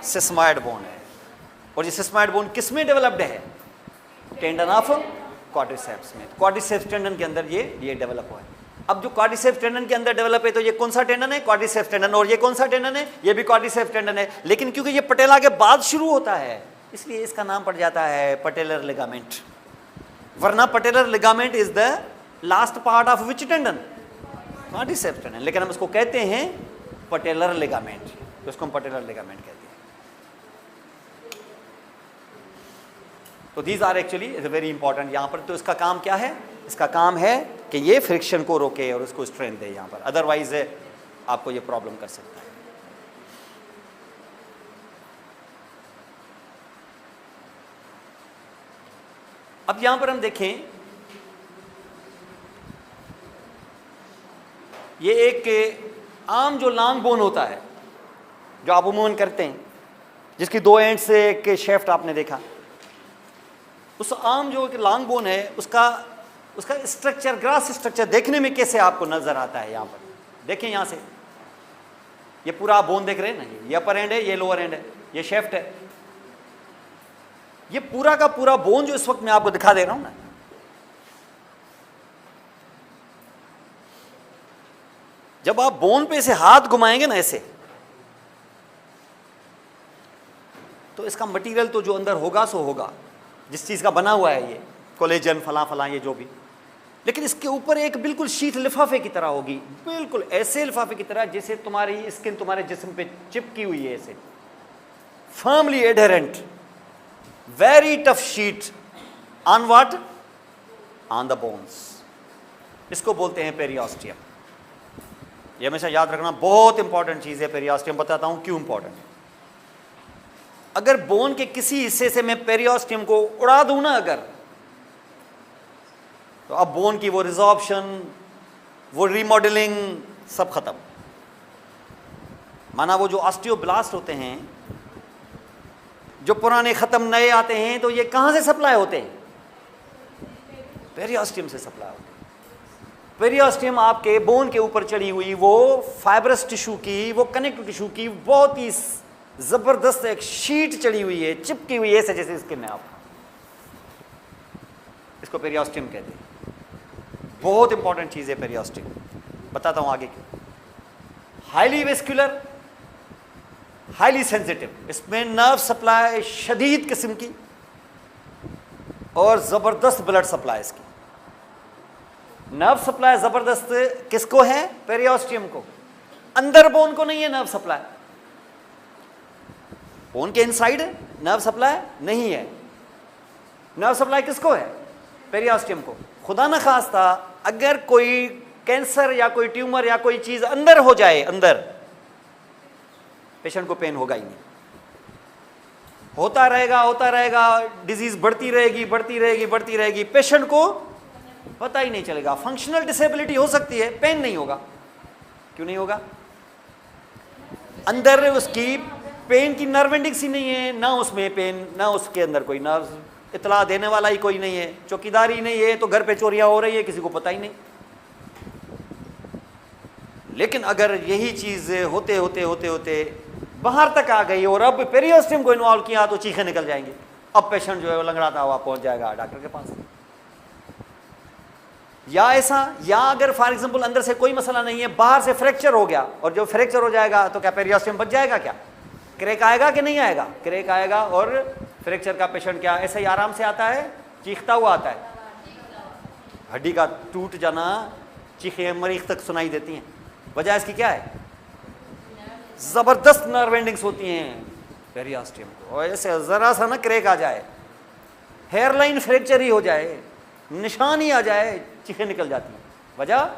A: सिस्माइड बोन है। और ये सिस्माइड बोन किस में डेवलप्ड है? टेंडन ऑफ क्वाड्रिसेप्स में। क्वाड्रिसेप्स टेंडन के अंदर ये डेवलप हुआ है। अब जो क्वाड्रिसेप्स टेंडन के अंदर डेवलप है, तो ये कौन सा टेंडन है? Quadriceps tendon. और ये कौन सा टेंडन है? ये भी क्वाड्रिसेप्स टेंडन है, लेकिन क्योंकि ये पटेला के बाद शुरू होता है, इसलिए इसका नाम पड़ जाता है पटेलर लिगामेंट। वरना patellar ligament is the last part of which tendon? Quadriceps tendon, लेकिन हम इसको कहते हैं पटेलर लिगामेंट, तो इसको हम पटेलर लिगामेंट कहते हैं। तो these are actually very important यहाँ पर। तो इसका काम क्या है? इसका काम है कि ये फ्रिक्शन को रोके और उसको स्ट्रेंथ दे यहाँ पर, अदरवाइज आपको ये प्रॉब्लम कर सकता है। अब यहां पर हम देखें, ये एक आम जो लॉन्ग बोन होता है, जो आप अमूमन करते हैं, जिसकी दो एंड से एक शेफ्ट आपने देखा, उस आम जो लॉन्ग बोन है उसका स्ट्रक्चर, ग्रास स्ट्रक्चर देखने में कैसे आपको नजर आता है? यहाँ पर देखें, यहाँ से ये पूरा बोन देख रहे हैं ना, ये अपर एंड है, ये लोअर एंड है, ये शेफ्ट है, ये पूरा का पूरा बोन जो इस वक्त मैं आपको दिखा दे रहा हूं ना, जब आप बोन पे से हाथ घुमाएंगे ना ऐसे, तो इसका मटेरियल तो जो अंदर होगा सो होगा, जिस चीज का बना हुआ है ये कोलेजन फला फला ये जो भी, लेकिन इसके ऊपर एक बिल्कुल शीट लिफाफे की तरह होगी, बिल्कुल ऐसे लिफाफे की तरह जैसे तुम्हारी स्किन तुम्हारे जिस्म पे चिपकी हुई है, ऐसे firmly adherent, very tough sheet on what? On the bones. इसको बोलते हैं पेरियोस्टियम। ये हमेशा याद रखना, बहुत इंपॉर्टेंट चीज है पेरियोस्टियम। बताता हूं क्यों इंपॉर्टेंट है। अगर बोन के किसी हिस्से से मैं पेरियोस्टियम को उड़ा दूं ना अगर, तो अब बोन की वो रिजॉर्प्शन, वो रीमॉडलिंग सब खत्म। माना वो जो ऑस्टियोब्लास्ट होते हैं, जो पुराने खत्म नए आते हैं, तो ये कहां से सप्लाई होते हैं? पेरियोस्टियम से सप्लाई होते हैं। पेरियोस्टियम आपके बोन के ऊपर चढ़ी हुई वो फाइब्रस टिश्यू की, वो कनेक्टिव टिश्यू की बहुत ही जबरदस्त एक शीट चढ़ी हुई है, चिपकी हुई है ऐसे जैसे स्किन है। आप इसको पेरियोस्टियम कहते हैं। बहुत इंपॉर्टेंट चीज है पेरियोस्टियम, बताता हूं आगे क्यों। हाईली वेस्कुलर, हाईली सेंसिटिव, इसमें नर्व सप्लाई शदीद किस्म की और जबरदस्त ब्लड सप्लाई इसकी। नर्व सप्लाई जबरदस्त किसको है? पेरियोस्टियम को। अंदर बोन को नहीं है नर्व सप्लाई, बोन के इनसाइड नर्व सप्लाई नहीं है। नर्व सप्लाई किसको है? पेरियोस्टियम को। खुदा न खास्ता अगर कोई कैंसर या कोई ट्यूमर या कोई चीज अंदर हो जाए, अंदर, पेशेंट को पेन होगा ही नहीं, होता रहेगा, डिजीज बढ़ती रहेगी, बढ़ती रहेगी, बढ़ती रहेगी, पेशेंट को पता ही नहीं चलेगा। फंक्शनल डिसेबिलिटी हो सकती है, पेन नहीं होगा। क्यों नहीं होगा? अंदर उसकी पेन की नर्व एंडिंग्स ही नहीं है, ना उसमें पेन, ना उसके अंदर कोई नर्व इतला देने वाला ही कोई नहीं है, चौकीदारी नहीं है, तो घर पे चोरियां हो रही है, किसी को पता ही नहीं। लेकिन अगर यही चीज होते होते होते होते बाहर तक आ गई और अब पेरियोस्टियम को इन्वॉल्व किया, तो चीखें निकल जाएंगी। अब पेशेंट जो है वो लंगड़ाता हुआ पहुंच जाएगा डॉक्टर के पास। या ऐसा, या अगर फॉर एग्जांपल अंदर से कोई मसला नहीं है, बाहर से फ्रैक्चर हो गया, और जो फ्रैक्चर हो जाएगा तो क्या पेरियोस्टियम बच जाएगा? क्या क्रैक आएगा कि नहीं आएगा? क्रैक आएगा। और फ्रैक्चर का पेशेंट क्या ऐसे ही आराम से आता है? चीखता हुआ आता है। हड्डी का टूट जाना, चीखें मरीज तक सुनाई देती हैं। वजह इसकी क्या है? जबरदस्त नर्व एंडिंग्स होती हैं, पेरियोस्टियम को, और ऐसे जरा सा ना क्रैक आ जाए, हेयरलाइन फ्रैक्चर ही हो जाए, निशान ही आ जाए, चीखें निकल जाती हैं। वजह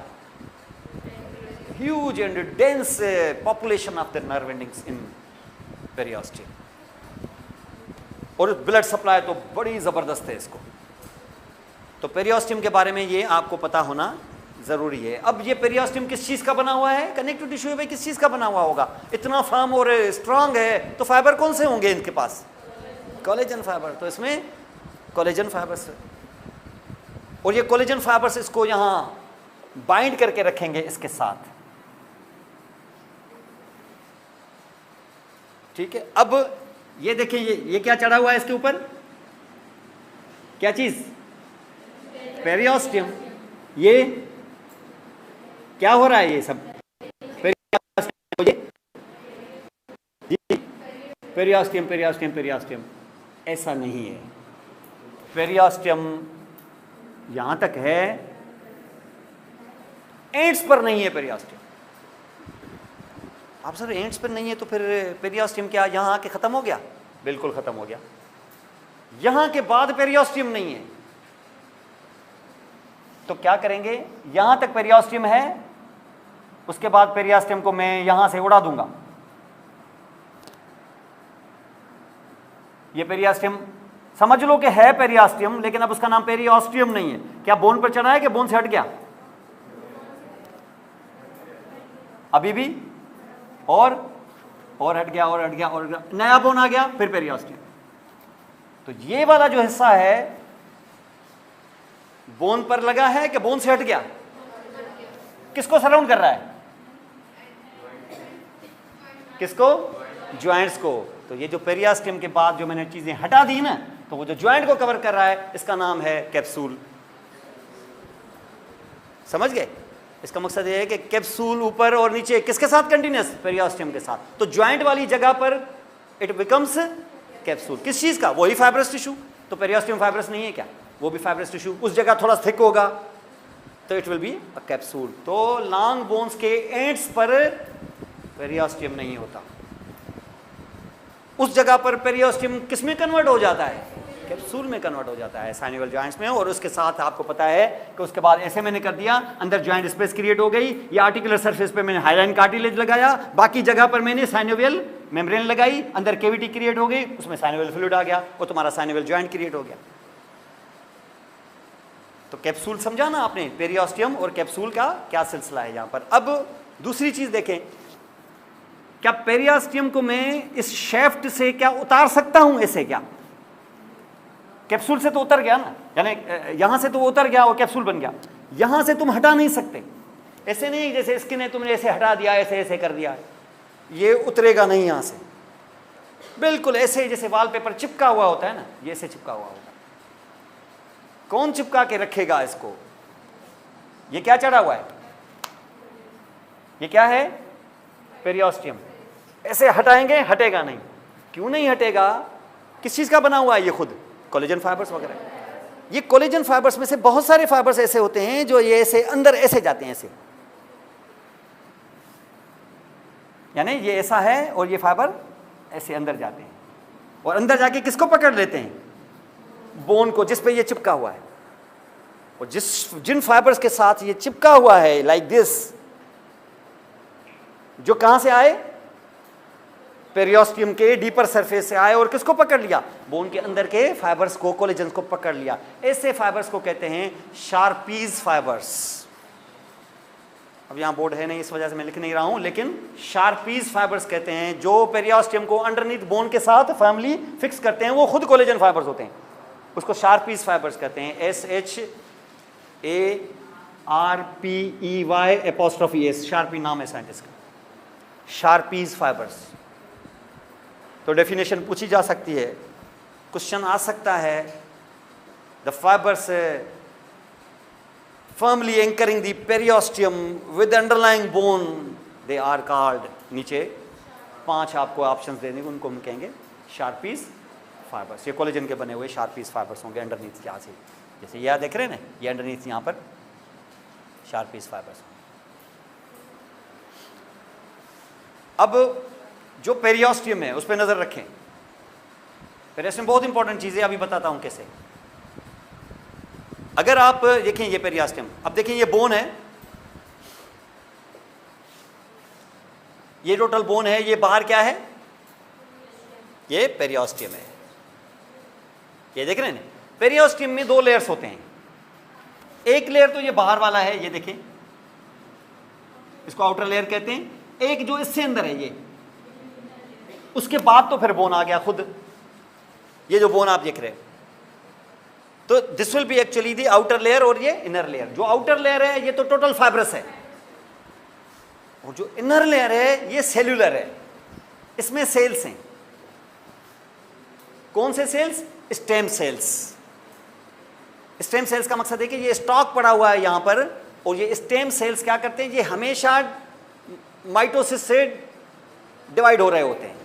A: huge and dense population of the nerve endings in periosteum, और ब्लड सप्लाई तो बड़ी जबरदस्त है इसको। तो पेरियोस्टियम के बारे में ये आपको पता होना जरूरी है। अब ये पेरियोस्टियम किस चीज का बना हुआ है? कनेक्टिव टिश्यू है, किस चीज का बना हुआ होगा? इतना फर्म और स्ट्रांग है, तो फाइबर कौन से होंगे इनके पास? Collagen fibre. तो इसमें कोलेजन फाइबर्स है, और ये कोलेजन फाइबर्स इसको यहां बाइंड करके रखेंगे इसके साथ, ठीक है। अब ये देखिए, ये क्या चढ़ा हुआ है इसके ऊपर? क्या चीज? पेरियोस्टियम। ये क्या हो रहा है? ये सब पेरियोस्टियम पेरियोस्टियम पेरियोस्टियम, ऐसा नहीं है। पेरियोस्टियम यहां तक है, एंड्स पर नहीं है पेरियोस्टियम। आप सर एंड्स पर नहीं है तो फिर पेरियोस्टियम क्या यहां आके खत्म हो गया? बिल्कुल खत्म हो गया। यहां के बाद पेरियोस्टियम नहीं है, तो क्या करेंगे? यहां तक पेरियोस्टियम है, उसके बाद पेरियोस्टियम को मैं यहां से उड़ा दूंगा। ये पेरियोस्टियम समझ लो कि है पेरियोस्टियम, लेकिन अब उसका नाम पेरियोस्टियम नहीं है। क्या बोन पर चढ़ा है कि बोन से हट गया? अभी भी और हट गया, और हट गया, और नया बोन आ गया, फिर पेरियोस्टियम। तो ये वाला जो हिस्सा है बोन पर लगा है कि बोन से हट गया? किसको सराउंड कर रहा है? किसको? ज्वाइंट्स को। तो ये जो पेरियोस्टियम के बाद जो मैंने चीजें हटा दी ना, तो वो जो ज्वाइंट को कवर कर रहा है, इसका नाम है कैप्सूल। समझ गए? इसका मकसद ये है कि कैप्सूल ऊपर और नीचे किसके साथ कंटिन्यूअस? पेरियोस्टियम के साथ। तो ज्वाइंट वाली जगह पर इट बिकम्स कैप्सूल। किस चीज का? वही फाइब्रस टिश्यू। तो पेरियोस्टियम फाइब्रस नहीं है क्या? वो भी फाइब्रस टिश्यू। उस जगह थोड़ा थिक होगा तो it will be a capsule. तो लॉन्ग बोन्स के एंड्स पर पेरियोस्टियम नहीं होता। उस जगह पर पेरियोस्टियम किस में कन्वर्ट हो जाता है? कैप्सूल में कन्वर्ट हो जाता है, साइनोवियल जॉइंट्स में। और उसके साथ आपको पता है कि उसके बाद ऐसे मैंने कर दिया, अंदर जॉइंट स्पेस क्रिएट हो गई, या आर्टिकुलर सरफेस पे मैंने हाइलाइन कार्टिलेज लगाया, बाकी जगह पर मैंने साइनोवियल मेम्ब्रेन लगाई, अंदर कैविटी क्रिएट हो गई, उसमें साइनोवियल फ्लूइड आ गया, और तुम्हारा साइनोवियल जॉइंट क्रिएट हो गया। तो कैप्सूल समझा ना आपने? पेरियोस्टियम और कैप्सूल का क्या सिलसिला है यहां पर। अब दूसरी चीज देखें, क्या पेरियोस्टियम को मैं इस शेफ्ट से क्या उतार सकता हूं? ऐसे क्या? कैप्सूल से तो उतर गया ना, यानी यहां से तो उतर गया और कैप्सूल बन गया। यहां से तुम हटा नहीं सकते। ऐसे नहीं जैसे स्किन है, तुमने ऐसे हटा दिया, ऐसे ऐसे कर दिया, ये उतरेगा नहीं यहां से। बिल्कुल ऐसे जैसे वॉलपेपर चिपका हुआ होता है ना, ये ऐसे चिपका हुआ होगा। कौन चिपका के रखेगा इसको? ये क्या चढ़ा हुआ है? ये क्या है? पेरियोस्टियम। ऐसे हटाएंगे, हटेगा नहीं। क्यों नहीं हटेगा? किस चीज का बना हुआ है ये? खुद कोलेजन फाइबर्स वगैरह। ये कोलेजन फाइबर्स में से बहुत सारे फाइबर्स ऐसे होते हैं जो ये ऐसे अंदर ऐसे जाते हैं, ऐसे, यानी ये ऐसा है और ये फाइबर ऐसे अंदर जाते हैं, और अंदर जाके किसको पकड़ लेते हैं? बोन को, जिस पे ये चिपका हुआ है। और जिन फाइबर्स के साथ ये चिपका हुआ है लाइक दिस, जो कहां से आए? पेरियोस्टियम के डीपर सरफेस से आए, और किसको पकड़ लिया? बोन के अंदर के फाइबर्स को, कोलेजन को पकड़ लिया। ऐसे फाइबर्स को कहते हैं शार्पीज फाइबर्स। अब यहां बोर्ड है नहीं, इस वजह से मैं लिख नहीं रहा हूं, लेकिन शार्पीज फाइबर्स कहते हैं जो पेरियोस्टियम को अंडरनीथ बोन के साथ फर्मली फिक्स करते हैं। वो खुद कोलेजन फाइबर्स होते हैं, उसको शार्पीज फाइबर्स कहते हैं। SHARPEY', शार्पी नाम है साइंटिस्ट का, शार्पीज फाइबर्स। तो डेफिनेशन पूछी जा सकती है, क्वेश्चन आ सकता है, the fibres firmly anchoring the periosteum with the underlying bone, they are called, नीचे 5 आपको ऑप्शंस देने को, उनको हम कहेंगे शार्पीज फाइबर्स। ये कोलेजन के बने हुए शार्पीज फाइबर्स होंगे अंडरनीथ यहाँ से, जैसे यह देख रहे हैं ना, ये अंडरनीथ यहाँ पर शार्पीज फाइबर्स। अब जो पेरियोस्टियम है उस पर नजर रखें। पेरियोस्टियम बहुत इंपॉर्टेंट चीज़ है, अभी बताता हूँ कैसे। अगर आप देखें ये पेरियोस्टियम, अब देखें ये बोन है, ये टोटल बोन है, ये बाहर क्या है, ये पेरियोस्टियम है। ये देख रहे हैं, पेरियोस्टियम में 2 लेयर्स होते हैं। एक लेयर तो ये बाहर वाला है, ये देखें, इसको आउटर लेयर कहते हैं। एक जो इससे अंदर है ये, उसके बाद तो फिर बोन आ गया खुद, ये जो बोन आप देख रहे हैं। तो this will be actually the outer layer और ये इनर लेयर। जो आउटर लेयर है ये तो टोटल फाइब्रस है, और जो इनर लेयर है ये सेल्यूलर है। इसमें सेल्स हैं। कौन से cells? Stem cells. Stem cells का मकसद है कि ये स्टॉक पड़ा हुआ है यहां पर, और ये स्टेम सेल्स क्या करते हैं, ये हमेशा माइटोसिस से डिवाइड हो रहे होते हैं,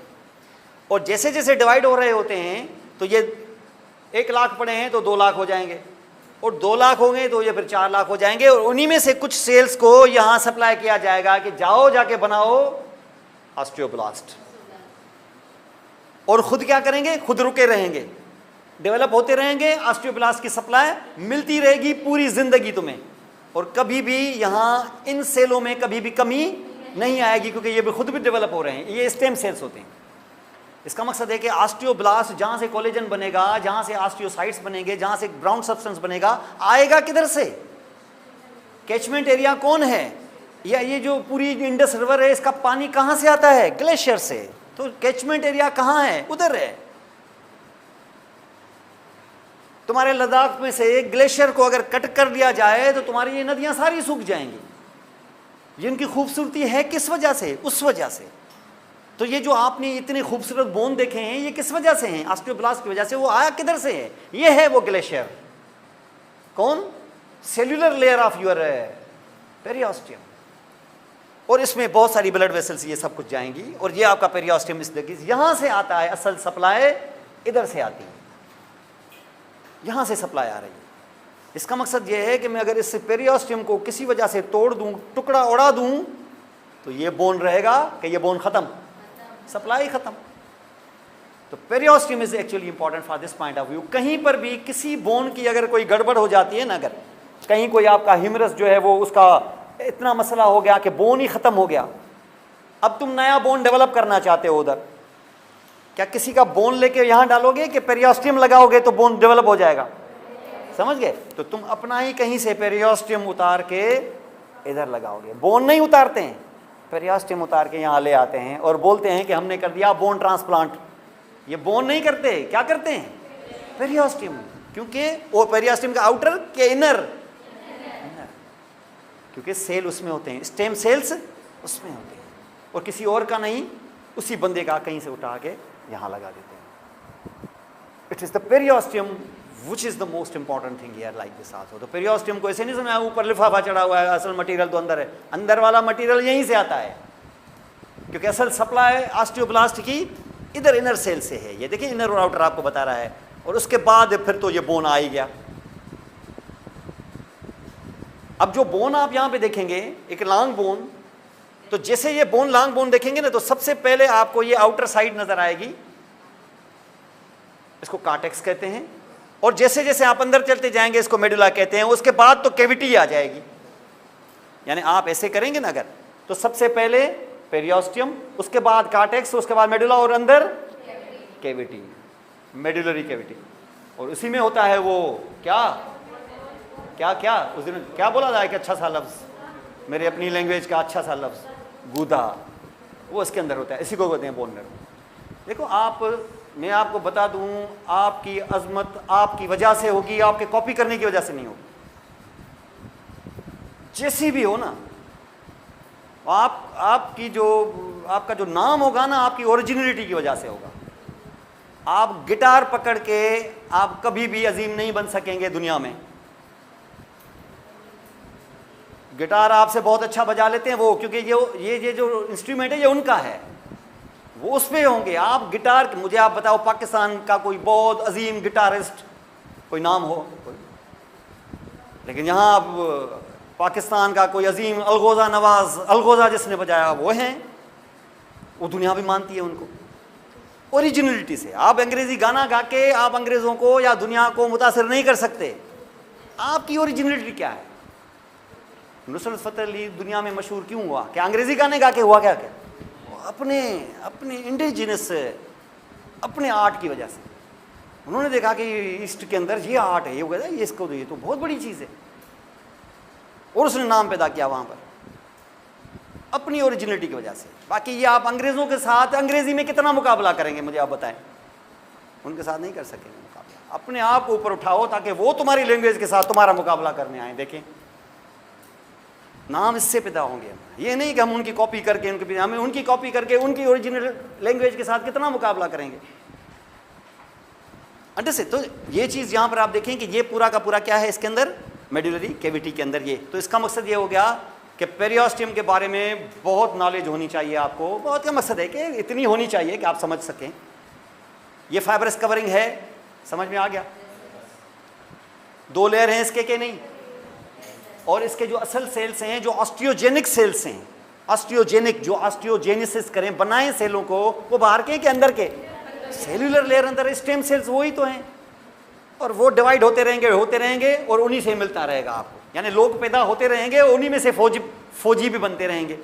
A: और जैसे जैसे डिवाइड हो रहे होते हैं तो ये 1 लाख पड़े हैं तो 2 लाख हो जाएंगे, और 2 लाख होंगे तो ये फिर 4 लाख हो जाएंगे, और उन्हीं में से कुछ सेल्स को यहां सप्लाई किया जाएगा कि जाओ जाके बनाओ ऑस्टियोब्लास्ट। और खुद क्या करेंगे, खुद रुके रहेंगे, डेवलप होते रहेंगे, ऑस्टियोब्लास्ट की सप्लाई मिलती रहेगी पूरी जिंदगी तुम्हें, और कभी भी यहां इन सेलों में कभी भी कमी नहीं आएगी, क्योंकि ये भी खुद भी डेवलप हो रहे हैं। ये स्टेम सेल्स होते हैं। इसका मकसद है कि ऑस्टियोब्लास्ट जहां से कोलेजन बनेगा, जहां से ऑस्टियोसाइट्स बनेंगे, जहां से ब्राउन सब्सटेंस बनेगा, आएगा किधर से? कैचमेंट एरिया कौन है? या ये जो पूरी इंडस रिवर है, इसका पानी कहां से आता है? ग्लेशियर से। तो कैचमेंट एरिया कहां है? उधर है। तुम्हारे लद्दाख में से ग्लेशियर को अगर कट कर दिया जाए तो तुम्हारी ये नदियां सारी सूख जाएंगी। जिनकी खूबसूरती है किस वजह से? उस वजह से। तो ये जो आपने इतने खूबसूरत बोन देखे हैं, ये किस वजह से हैं? ऑस्टियोब्लास्ट की वजह से। वो आया किधर से है? ये है वो ग्लेशियर। कौन? Cellular layer of your periosteum. और इसमें बहुत सारी ब्लड वेसल्स ये सब कुछ जाएंगी, और ये आपका पेरियोस्टियम इस देखिए यहां से आता है। असल सप्लाई इधर से आती है, यहां से सप्लाई आ रही है। इसका मकसद ये है कि मैं अगर इस पेरियोस्टियम को किसी वजह से तोड़ दूं, टुकड़ा उड़ा दूं, तो ये बोन रहेगा कि ये बोन खत्म, सप्लाई खत्म। तो periosteum is actually important for this point of view. कहीं पर भी किसी बोन की अगर कोई गड़बड़ हो जाती है ना, अगर कहीं कोई आपका हिमरस जो है वो उसका इतना मसला हो गया कि बोन ही खत्म हो गया, अब तुम नया बोन डेवलप करना चाहते हो उधर, क्या किसी का बोन लेके यहां डालोगे कि पेरियोस्टियम लगाओगे तो बोन डेवलप हो जाएगा? समझ गए? तो तुम अपना ही कहीं से पेरियोस्टियम उतार के इधर लगाओगे। बोन नहीं उतारते हैं, पेरियोस्टियम उतार के यहाँ ले आते हैं और बोलते हैं कि हमने कर दिया बोन ट्रांसप्लांट। ये बोन नहीं करते, क्या करते हैं? पेरियोस्टियम। क्योंकि वो पेरियोस्टियम का आउटर के इनर, क्योंकि सेल उसमें होते हैं, स्टेम सेल्स उसमें होते हैं, और किसी और का नहीं, उसी बंदे का कहीं से उठा के यहाँ लगा देते हैं। It is the periosteum which is the most important thing here like this also। तो पेरियोस्टियम को ऐसे नहीं समझा ऊपर लिफाफा चढ़ा हुआ है, असल मटेरियल तो अंदर है। अंदर वाला मटेरियल यहीं से आता है, क्योंकि असल सप्लाई ऑस्टियोब्लास्ट की इधर इनर सेल से है। ये देखिए इनर और आउटर आपको बता रहा है, और उसके बाद फिर तो ये बोन आ ही गया। अब जो बोन आप यहाँ पे देखेंगे, एक लॉन्ग बोन, तो जैसे ये बोन लॉन्ग बोन देखेंगे ना, तो सबसे पहले आपको ये आउटर साइड नजर आएगी, इसको कार्टेक्स कहते हैं। और जैसे जैसे आप अंदर चलते जाएंगे इसको मेडुला कहते हैं। उसके बाद तो कैविटी आ जाएगी, यानी आप ऐसे करेंगे ना अगर, तो सबसे पहले पेरियोस्टियम, उसके बाद कार्टेक्स, उसके बाद मेडुला, और अंदर कैविटी, मेडुलरी कैविटी। और उसी में होता है वो क्या क्या क्या उस दिन क्या बोला जाए कि अच्छा सा लफ्ज़, मेरे अपनी लैंग्वेज का अच्छा सा लफ्ज़, गूदा, वो इसके अंदर होता है। इसी को कहते हैं बोन मैरो। देखो आप, मैं आपको बता दूं, आपकी अजमत आपकी वजह से होगी, आपके कॉपी करने की वजह से नहीं होगी। जैसी भी हो ना, आपकी जो आपका जो नाम होगा ना, आपकी ओरिजिनलिटी की वजह से होगा। आप गिटार पकड़ के आप कभी भी अजीम नहीं बन सकेंगे दुनिया में। गिटार आपसे बहुत अच्छा बजा लेते हैं वो, क्योंकि ये जो इंस्ट्रूमेंट है ये उनका है, वो उस पे होंगे। आप गिटार, मुझे आप बताओ पाकिस्तान का कोई बहुत अजीम गिटारिस्ट कोई नाम हो कोई, लेकिन यहाँ आप पाकिस्तान का कोई अजीम अलगोज़ा नवाज, अलगोज़ा जिसने बजाया वो हैं, वो दुनिया भी मानती है उनको। ओरिजिनलिटी से। आप अंग्रेजी गाना गा के आप अंग्रेजों को या दुनिया को मुतासिर नहीं कर सकते। आपकी ओरिजिनलिटी क्या है? नुसरत फतेह अली दुनिया में मशहूर क्यों हुआ? क्या अंग्रेजी गाने गा के हुआ? क्या अपने अपने इंडिजिनस अपने आर्ट की वजह से। उन्होंने देखा कि ईस्ट के अंदर ये आर्ट है, ये कहता है ये इसको तो ये तो बहुत बड़ी चीज़ है, और उसने नाम पैदा किया वहाँ पर अपनी ओरिजिनलिटी की वजह से। बाकी ये आप अंग्रेज़ों के साथ अंग्रेज़ी में कितना मुकाबला करेंगे मुझे आप बताएं? उनके साथ नहीं कर सकेंगे मुकाबला। अपने आप को ऊपर उठाओ ताकि वो तुम्हारी लैंग्वेज के साथ तुम्हारा मुकाबला करने आए। देखें नाम इससे पैदा होंगे। ये नहीं कि हम उनकी कॉपी करके हमें उनकी कॉपी करके उनकी ओरिजिनल लैंग्वेज के साथ कितना मुकाबला करेंगे। अंडरस्टैंड? तो ये चीज़ यहाँ पर आप देखें कि ये पूरा का पूरा क्या है इसके अंदर, मेडुलरी कैविटी के अंदर ये। तो इसका मकसद ये हो गया कि पेरियोस्टियम के बारे में बहुत नॉलेज होनी चाहिए आपको। बहुत का मकसद है कि इतनी होनी चाहिए कि आप समझ सकें। ये फाइबरस कवरिंग है, समझ में आ गया? 2 लेयर हैं इसके के नहीं, और इसके जो असल सेल्स हैं जो ऑस्टियोजेनिक सेल्स हैं, ऑस्टियोजेनिक जो ऑस्टियोजेनेसिस करें बनाएं सेलों को, वो बाहर के अंदर के सेल्यूलर लेयर अंदर स्टेम सेल्स वही तो हैं, और वो डिवाइड होते रहेंगे और उन्हीं से मिलता रहेगा आपको। यानी लोग पैदा होते रहेंगे, उन्हीं में से फौजी भी बनते रहेंगे।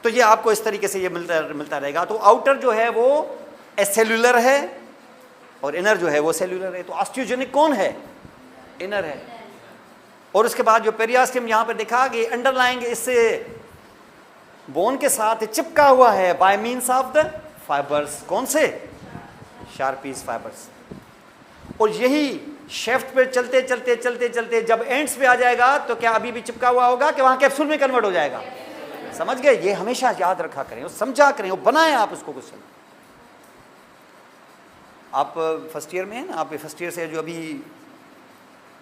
A: तो ये आपको इस तरीके से ये मिलता रहेगा। तो आउटर जो है वो एसेल्यूलर है और इनर जो है वो सेल्यूलर है। तो ऑस्टियोजेनिक कौन है? इनर है। और उसके बाद जो पेरियोस्टियम यहाँ पर देखा कि अंडरलाइंग इससे बोन के साथ चिपका हुआ है bye means of the fibres. कौन से? शार्पीज फाइबर्स। और यही शेफ्ट पे चलते जब एंड्स पे आ जाएगा तो क्या अभी भी चिपका हुआ होगा कि वहां कैप्सूल में कन्वर्ट हो जाएगा? समझ गए? ये हमेशा याद रखा करें और समझा करें और बनाएं आप उसको क्वेश्चन। आप फर्स्ट ईयर में हैं ना, आप फर्स्ट ईयर से जो अभी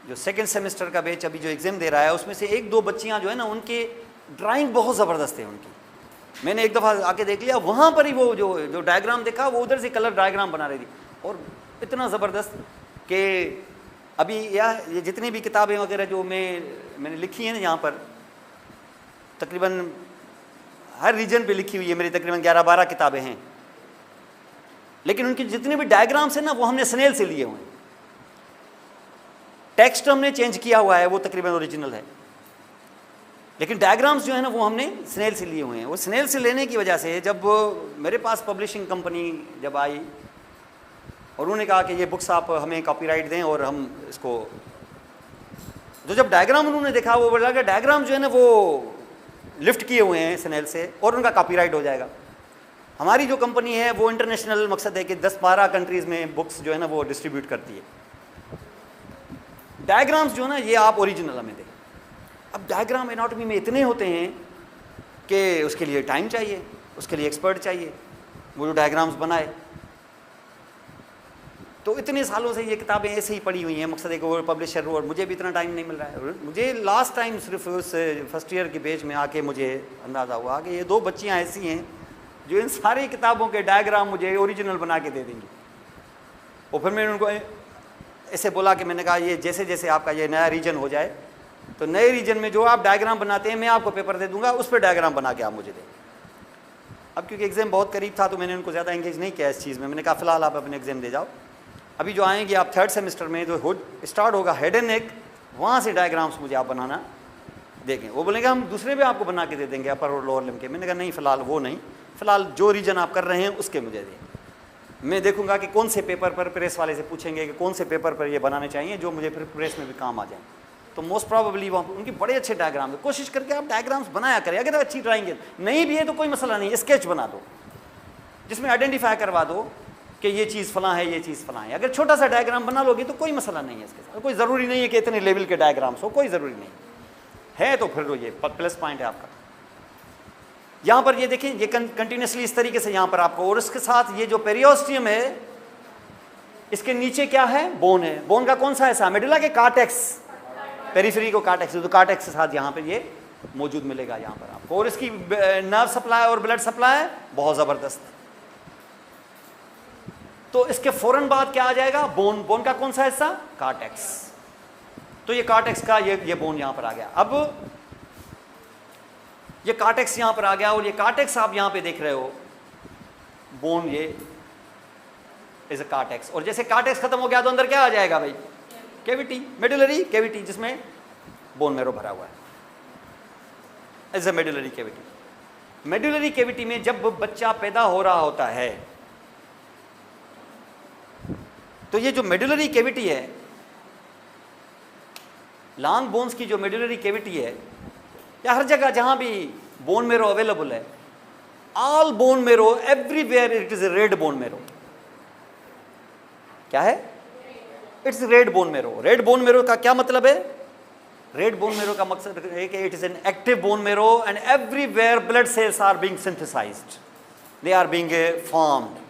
A: जो सेकंड सेमेस्टर का बैच अभी जो एग्जाम दे रहा है उसमें से 1-2 बच्चियां जो है ना उनके ड्राइंग बहुत ज़बरदस्त है उनकी। मैंने एक दफ़ा आके देख लिया, वहाँ पर ही वो जो डायग्राम देखा वो उधर से कलर डायग्राम बना रही थी, और इतना ज़बरदस्त कि अभी ये जितनी भी किताबें वगैरह जो मैंने लिखी हैं ना यहाँ पर, तकरीबन हर रीजन पे लिखी हुई है मेरी, तकरीबन 11-12 किताबें हैं, लेकिन उनकी जितने भी डायग्राम्स हैं ना वो हमने स्नेल से लिए हुए हैं। टेक्स्ट हमने चेंज किया हुआ है, वो तकरीबन ओरिजिनल है, लेकिन डायग्राम्स जो है ना वो हमने स्नेल से लिए हुए हैं। वो स्नेल से लेने की वजह से जब मेरे पास पब्लिशिंग कंपनी जब आई और उन्होंने कहा कि ये बुक्स आप हमें कॉपीराइट दें और हम इसको, तो जब डायग्राम उन्होंने देखा वो बोला कि डायग्राम जो है ना वो लिफ्ट किए हुए हैं स्नेल से और उनका कॉपीराइट हो जाएगा। हमारी जो कंपनी है वो इंटरनेशनल मकसद है कि 10-12 कंट्रीज़ में बुक्स जो है ना वो डिस्ट्रीब्यूट करती है। डायग्राम्स जो है ना ये आप ओरिजिनल हमें दें। अब डायग्राम एनाटॉमी में इतने होते हैं कि उसके लिए टाइम चाहिए, उसके लिए एक्सपर्ट चाहिए, वो जो डायग्राम्स बनाए। तो इतने सालों से ये किताबें ऐसे ही पड़ी हुई हैं, मकसद है कि वो पब्लिशर हो, और मुझे भी इतना टाइम नहीं मिल रहा है। मुझे लास्ट टाइम सिर्फ उस फर्स्ट ईयर के पेज में आके मुझे अंदाज़ा हुआ कि ये 2 बच्चियाँ ऐसी हैं जो इन सारी किताबों के डायग्राम मुझे ओरिजिनल बना के दे देंगी। और फिर मैंने उनको ऐसे बोला कि मैंने कहा ये जैसे जैसे आपका ये नया रीजन हो जाए तो नए रीजन में जो आप डायग्राम बनाते हैं मैं आपको पेपर दे दूंगा, उस पर डायग्राम बना के आप मुझे दें। अब क्योंकि एग्ज़ाम बहुत करीब था तो मैंने उनको ज़्यादा इंगेज नहीं किया इस चीज़ में। मैंने कहा फ़िलहाल आप अपने एग्ज़ाम दे जाओ, अभी जो आएंगे आप 3rd सेमेस्टर में जो स्टार्ट होगा हेड एंड नेक, वहाँ से डायग्राम्स मुझे आप बनाना देखें। वो बोलेंगे हम दूसरे भी आपको बना के दे देंगे अपर और लोअर लिम्ब के। मैंने कहा नहीं, फ़िलहाल वो नहीं, फ़िलहाल जो रीजन आप कर रहे हैं उसके मुझे दें। मैं देखूंगा कि कौन से पेपर पर, प्रेस वाले से पूछेंगे कि कौन से पेपर पर ये बनाने चाहिए जो मुझे फिर प्रेस में भी काम आ जाए। तो मोस्ट प्रॉबेबली वहाँ उनकी बड़े अच्छे डायग्राम है। कोशिश करके आप डायग्राम्स बनाया करें। अगर अच्छी ड्राइंग है, नहीं भी है तो कोई मसला नहीं, स्केच बना दो जिसमें आइडेंटिफाई करवा दो कि ये चीज़ फलां है, ये चीज़ फलां है। अगर छोटा सा डायग्राम बना लोगे तो कोई मसला नहीं है इसके साथ। कोई ज़रूरी नहीं है कि इतने लेवल के डायग्राम्स हो, कोई ज़रूरी नहीं है। तो फिर ये प्लस पॉइंट है आपका। यहाँ पर ये देखें, ये कंटिन्यूसली इस तरीके से यहाँ पर आपको, और इसके साथ ये जो पेरियोस्टियम है इसके नीचे क्या है? बोन है। बोन का कौन सा हिस्सा? मेडुला के कार्टेक्स, पेरिफेरी को कार्टेक्स, तो कार्टेक्स के साथ यहाँ पर ये मौजूद मिलेगा यहाँ पर आपको। और इसकी नर्व सप्लाई और ब्लड सप्लाई बहुत ज़बरदस्त। तो इसके फौरन बाद क्या आ जाएगा? बोन। बोन का कौन सा हिस्सा? कार्टेक्स। तो ये कार्टेक्स का ये बोन यहाँ पर आ गया। अब ये कार्टेक्स यहाँ पर आ गया, और ये कार्टेक्स आप यहाँ पे देख रहे हो, बोन ये इज अ कार्टेक्स, और जैसे कार्टेक्स खत्म हो गया तो अंदर क्या आ जाएगा भाई, कैविटी, मेडुलरी कैविटी, जिसमें बोन मेरो भरा हुआ है, is a medullary cavity. Medullary cavity में जब बच्चा पैदा हो रहा होता है तो ये जो मेडुलरी कैविटी है, लॉन्ग बोन्स की जो मेडुलरी कैविटी है, या हर जगह जहां भी बोन मेरो अवेलेबल है, all bone marrow everywhere it is red bone marrow. क्या है? It's red bone marrow. Red bone marrow का क्या मतलब है? रेड बोन मेरो का मकसद है कि it is an active bone marrow and everywhere blood cells are being synthesised, they are being formed.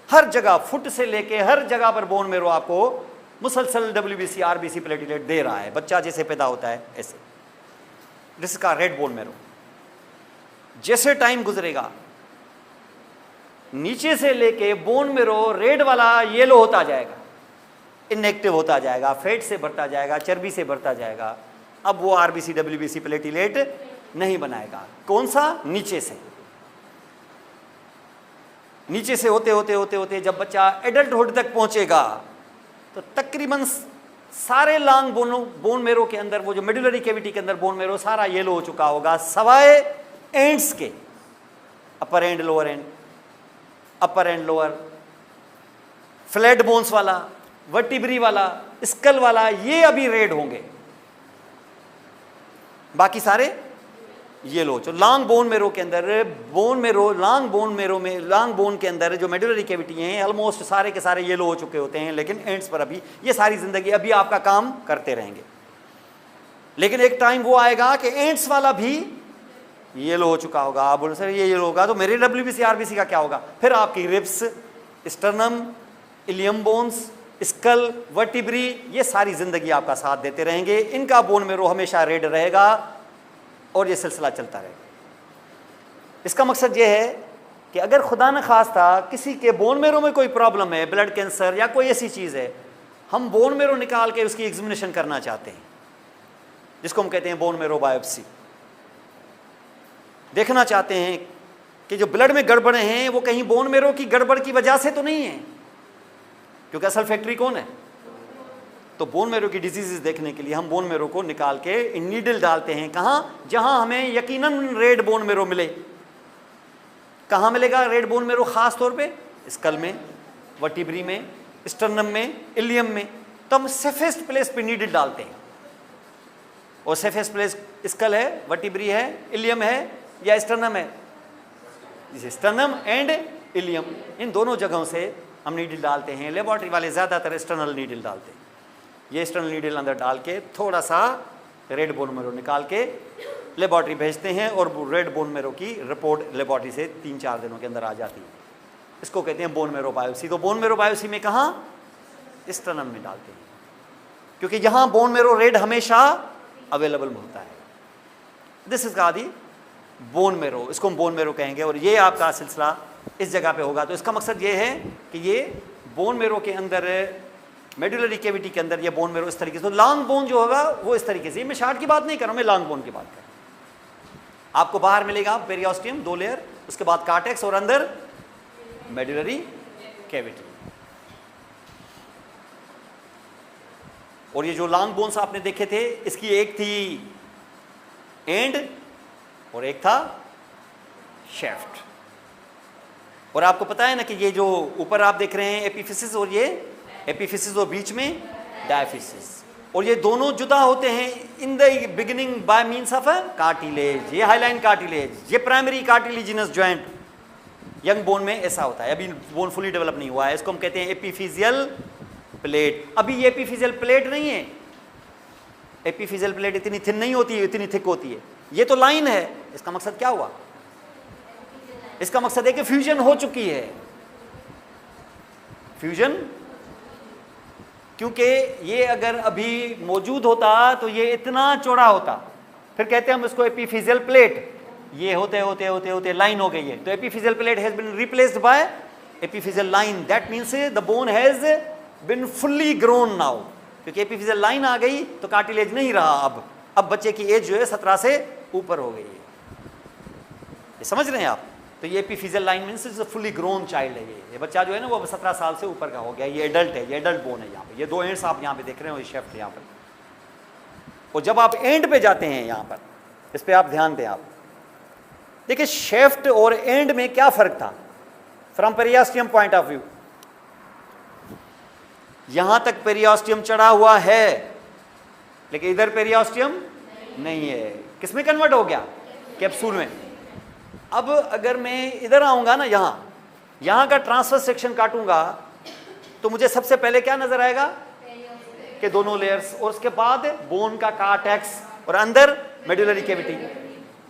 A: हर जगह, फुट से लेके हर जगह पर बोन मेरो आपको मुसलसल WBC RBC प्लेटलेट दे रहा है, बच्चा जैसे पैदा होता है ऐसे। दिस का रेड बोन मेरो। जैसे टाइम गुजरेगा नीचे से लेके बोन मेरो रेड वाला येलो होता जाएगा, इनएक्टिव होता जाएगा, फैट से भरता जाएगा, चर्बी से भरता जाएगा। अब वो RBC WBC प्लेटलेट नहीं बनाएगा। कौन सा? नीचे से। नीचे से होते होते होते होते जब बच्चा एडल्टहुड तक पहुंचेगा तो तकरीबन सारे लॉन्ग बोन मेरो के अंदर, वो जो मेडुलरी कैविटी के अंदर बोन मेरो सारा येलो हो चुका होगा, सवाए एंड्स के, upper end, lower end, upper end lower, flat bones वाला, वर्टिब्री वाला, स्कल वाला, ये अभी रेड होंगे, बाकी सारे येलो। जो लॉन्ग बोन मेरो के अंदर, bone marrow, long bone marrow में, लॉन्ग बोन के अंदर जो मेडुलरी कैविटी हैं ऑलमोस्ट सारे के सारे येलो हो चुके होते हैं, लेकिन एंड्स पर अभी ये सारी जिंदगी अभी आपका काम करते रहेंगे। लेकिन एक टाइम वो आएगा कि एंड्स वाला भी येलो हो चुका होगा। आप बोलो सर ये येलो होगा तो मेरे WBC RBC का क्या होगा? फिर आपकी ribs, sternum, ilium bones, skull, vertebrae, ये सारी जिंदगी आपका साथ देते रहेंगे। इनका बोन मेरो हमेशा रेड रहेगा और ये सिलसिला चलता रहेगा। इसका मकसद ये है कि अगर खुदा न खास्ता किसी के बोन मेरो में कोई प्रॉब्लम है, ब्लड कैंसर या कोई ऐसी चीज़ है, हम बोन मेरो निकाल के उसकी एग्जामिनेशन करना चाहते हैं, जिसको हम कहते हैं बोन मेरो बायोप्सी। देखना चाहते हैं कि जो ब्लड में गड़बड़े हैं वो कहीं बोन मेरो की गड़बड़ की वजह से तो नहीं है, क्योंकि असल फैक्ट्री कौन है? तो बोन मेरो की डिजीजेस देखने के लिए हम बोन मेरो को निकाल के नीडल डालते हैं। कहाँ? जहां हमें यकीनन रेड बोन मेरो मिले। कहाँ मिलेगा रेड बोन मेरो? खास तौर पे स्कल में, वर्टिब्री में, स्टर्नम में, इलियम में। तो हम सेफेस्ट प्लेस पे नीडल डालते हैं, और सेफेस्ट प्लेस स्कल है, वर्टिब्री है, इलियम है या स्टर्नम है? स्टर्नम एंड इलियम, इन दोनों जगहों से हम नीडल डालते हैं। लेबोरेटरी वाले ज़्यादातर एक्सटर्नल नीडल डालते हैं। ये एक्सटर्नल नीडल अंदर डाल के थोड़ा सा रेड बोन मेरो निकाल के लेबोरेटरी भेजते हैं, और रेड बोन मेरो की रिपोर्ट लेबोरेटरी से 3-4 दिनों के अंदर आ जाती है। इसको कहते हैं बोन मेरो बायोप्सी। तो बोन मेरो बायोप्सी में कहाँ? स्टर्नम में डालते हैं, क्योंकि यहाँ बोन मेरो रेड हमेशा अवेलेबल होता है। दिस इज का दी बोन मेरो, इसको हम बोन मेरो कहेंगे, और ये आपका सिलसिला इस जगह पे होगा। तो इसका मकसद ये है कि ये बोन मेरो के अंदर, मेडुलरी कैविटी के अंदर ये बोन मेरो इस तरीके से, तो लॉन्ग बोन जो होगा वो इस तरीके से, मैं शार्ट की बात नहीं कर रहा हूँ, मैं लॉन्ग बोन की बात कर रहा हूँ। आपको बाहर मिलेगा पेरियोस्टियम 2 लेयर, उसके बाद कार्टेक्स, और अंदर मेडुलरी कैविटी। और ये जो लॉन्ग बोन्स आपने देखे थे, इसकी एक थी एंड और एक था शेफ्ट। और आपको पता है ना कि ये जो ऊपर आप देख रहे हैं एपिफिसिस, और ये एपिफिसिस, और बीच में डायफिसिस, और ये दोनों जुदा होते हैं in the beginning by means of a cartilage. ये हाईलाइन कार्टिलेज, ये primary cartilaginous joint young bone में ऐसा होता है। अभी बोन फुली डेवलप नहीं हुआ है, इसको हम कहते हैं एपिफिजियल प्लेट। अभी ये एपिफिजियल प्लेट नहीं है, एपिफिजियल प्लेट इतनी थिन नहीं होती है, इतनी थिक होती है। ये तो लाइन है। इसका मकसद क्या हुआ? इसका मकसद है कि फ्यूजन हो चुकी है। फ्यूजन, क्योंकि ये अगर अभी मौजूद होता तो ये इतना चौड़ा होता, फिर कहते हैं हम इसको एपिफिजियल प्लेट। ये होते होते होते होते लाइन हो गई है, तो epiphyseal plate has been replaced by epiphyseal line. That means the bone has been fully grown now. क्योंकि एपिफिजियल लाइन आ गई तो कार्टिलेज नहीं रहा। अब बच्चे की एज जो है 17 से ऊपर हो गई है। ये समझ रहे हैं आप? तो ये epiphyseal line means is a fully grown child है। ये बच्चा जो है ना वो 17 साल से ऊपर का हो गया, ये एडल्ट है, ये एडल्ट बोन है। यहाँ पे ये 2 एंड्स आप यहाँ पे देख रहे हो, ये शेफ्ट यहाँ पर। और जब आप एंड पे जाते हैं यहाँ पर, इस पे आप ध्यान दें। आप देखिए शेफ्ट और एंड में क्या फर्क था फ्रॉम पेरियास्टियम पॉइंट ऑफ व्यू। यहां तक पेरियास्टियम चढ़ा हुआ है, लेकिन इधर पेरियास्टियम नहीं है। किसमें कन्वर्ट हो गया? कैप्सूल में। अब अगर मैं इधर आऊंगा ना, यहां का ट्रांसफर सेक्शन काटूंगा, तो मुझे सबसे पहले क्या नजर आएगा कि दोनों लेयर्स, और उसके बाद बोन का कार्टेक्स और अंदर मेडुलरी कैविटी।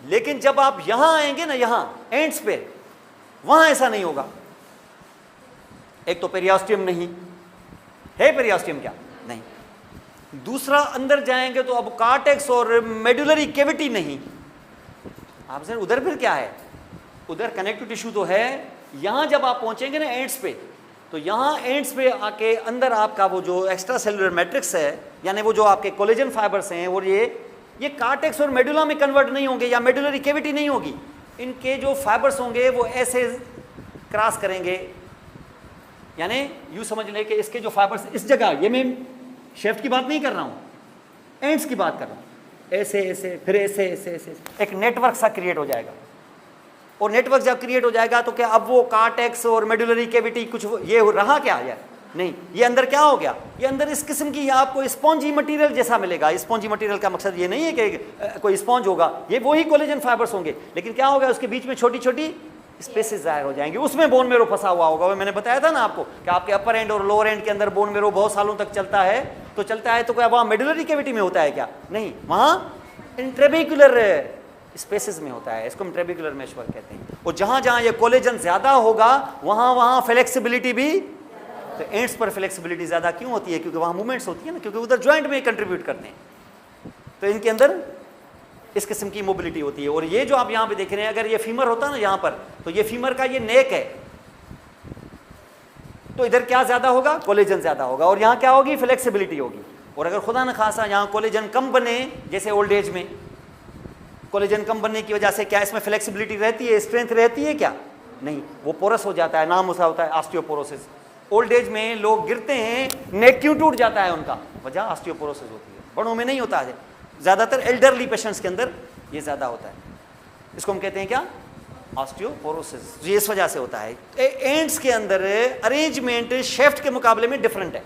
A: लेकिन जब आप यहां आएंगे ना, यहां एंड्स पे, वहां ऐसा नहीं होगा। एक तो पेरियास्टियम नहीं है, पेरियास्टियम क्या नहीं, दूसरा अंदर जाएंगे तो अब कार्टेक्स और मेडुलरी कैविटी नहीं। आप सर उधर फिर क्या है? उधर कनेक्टिव टिश्यू तो है। यहां जब आप पहुंचेंगे ना एंड्स पे, तो यहां एंड्स पे आके अंदर आपका वो जो एक्स्ट्रा सेलुलर मैट्रिक्स है, यानी वो जो आपके कोलेजन फाइबर्स हैं, और ये कार्टेक्स और मेडुला में कन्वर्ट नहीं होंगे, या मेडुलरी कैविटी नहीं होगी। इनके जो फाइबर्स होंगे वो ऐसे क्रॉस करेंगे, यानी यूं समझ लें कि इसके जो फाइबर्स इस जगह, ये मैं शेफ्ट की बात नहीं कर रहा हूं, एंड्स की बात कर रहा हूं, ऐसे ऐसे फिर ऐसे ऐसे ऐसे एक नेटवर्क सा क्रिएट हो जाएगा। और नेटवर्क जब क्रिएट हो जाएगा तो क्या अब वो कार्टेक्स और मेडुलरी कैविटी कुछ ये रहा क्या यार? नहीं, ये अंदर क्या हो गया? ये अंदर इस किस्म की आपको स्पॉन्जी मटेरियल जैसा मिलेगा। स्पॉन्जी मटेरियल का मकसद ये नहीं है कि कोई स्पॉन्ज होगा, ये वही कोलेजन फाइबर्स होंगे, लेकिन क्या होगा? उसके बीच में छोटी छोटी स्पेसेस जाहिर हो जाएंगे, उसमें बोन मेरो फंसा हुआ होगा। वो मैंने बताया था ना आपको कि आपके अपर एंड और लोअर एंड के अंदर बोन मेरो बहुत सालों तक चलता है, तो क्या वहाँ मेडुलरी कैविटी में होता है क्या? नहीं, वहाँ इंट्रेबिकुलर स्पेसेस में होता है। इसको इंट्रेबिकुलर मेशवर्क कहते हैं। और जहाँ जहाँ ये कोलेजन ज़्यादा होगा वहाँ फ्लेक्सिबिलिटी भी, तो एंड्स पर फ्लेक्सिबिलिटी ज़्यादा क्यों होती है? क्योंकि वहाँ मूवमेंट्स होती है ना, क्योंकि उधर ज्वाइंट में कंट्रीब्यूट करते हैं, तो इनके अंदर इस किस्म की मोबिलिटी होती है। और ये जो आप यहाँ पे देख रहे हैं, अगर ये फीमर होता ना यहाँ पर, तो ये फीमर का ये नेक है, तो इधर क्या ज़्यादा होगा? कोलेजन ज़्यादा होगा, और यहाँ क्या होगी? फ्लेक्सिबिलिटी होगी। और अगर खुदा न खासा यहाँ कोलेजन कम बने, जैसे ओल्ड एज में कोलेजन कम बनने की वजह से क्या इसमें फ्लेक्सिबिलिटी रहती है, स्ट्रेंथ रहती है क्या? नहीं, वो पोरस हो जाता है, नाम उसका होता है ऑस्टियोपोरोसिस। ओल्ड एज में लोग गिरते हैं, नेक क्यों टूट जाता है? उनका वजह ऑस्टियोपोरोसिस होती है। बड़ों में नहीं होता है, ज़्यादातर एल्डरली पेशेंट्स के अंदर ये ज़्यादा होता है। इसको हम कहते हैं क्या? ऑस्टियोपोरोसिस। ये इस वजह से होता है। एंड्स के अंदर अरेंजमेंट शेफ्ट के मुकाबले में डिफरेंट है।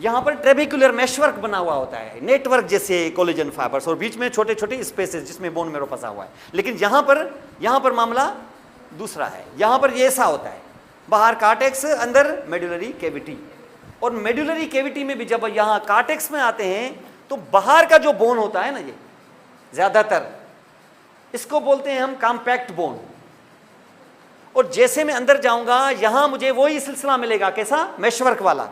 A: यहाँ पर ट्रेबिकुलर मेशवर्क बना हुआ होता है, नेटवर्क जैसे कोलेजन फाइबर्स, और बीच में छोटे छोटे स्पेसेस जिसमें बोन मेरो फंसा हुआ है। लेकिन यहाँ पर मामला दूसरा है। यहाँ पर ये ऐसा होता है, बाहर कार्टेक्स, अंदर मेडुलरी कैविटी। और मेडुलरी कैविटी में भी जब यहाँ कार्टेक्स में आते हैं तो बाहर का जो बोन होता है ना, ये ज़्यादातर इसको बोलते हैं हम कॉम्पैक्ट बोन। और जैसे मैं अंदर जाऊंगा यहाँ मुझे वही सिलसिला मिलेगा, कैसा? मेशवर्क वाला।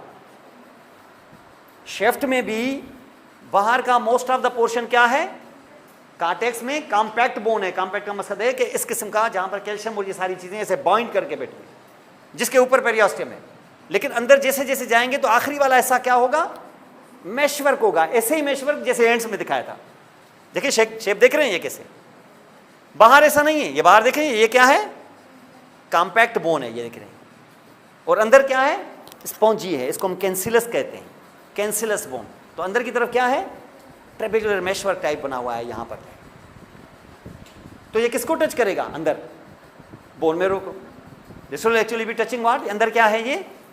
A: शेफ्ट में भी बाहर का मोस्ट ऑफ द पोर्शन क्या है? कार्टेक्स में कॉम्पैक्ट बोन है। कॉम्पैक्ट का मकसद है कि इस किस्म का, जहां पर कैल्शियम और ये सारी चीजें ऐसे बाइंड करके बैठी, जिसके ऊपर पेरियास्टियम है। लेकिन अंदर जैसे जैसे जाएंगे तो आखिरी वाला ऐसा क्या होगा? मेशवर्क होगा। ऐसे ही मेशवर्क जैसे एंड्स में दिखाया था। देखिए शेप देख रहे हैं ये कैसे? बाहर ऐसा नहीं है, ये बाहर देखें, ये क्या है? कॉम्पैक्ट बोन है, ये देख रहे हैं। और अंदर क्या है? स्पॉन्जी है। इसको हम कैंसिलस कहते हैं, कैंसिलस बोन। तो अंदर की तरफ क्या है? ट्रेबिकुलर मेशवर्क टाइप बना हुआ है यहाँ पर। तो ये किसको टच करेगा? अंदर बोन मेरो को। This will actually B touching what? अंदर क्या है?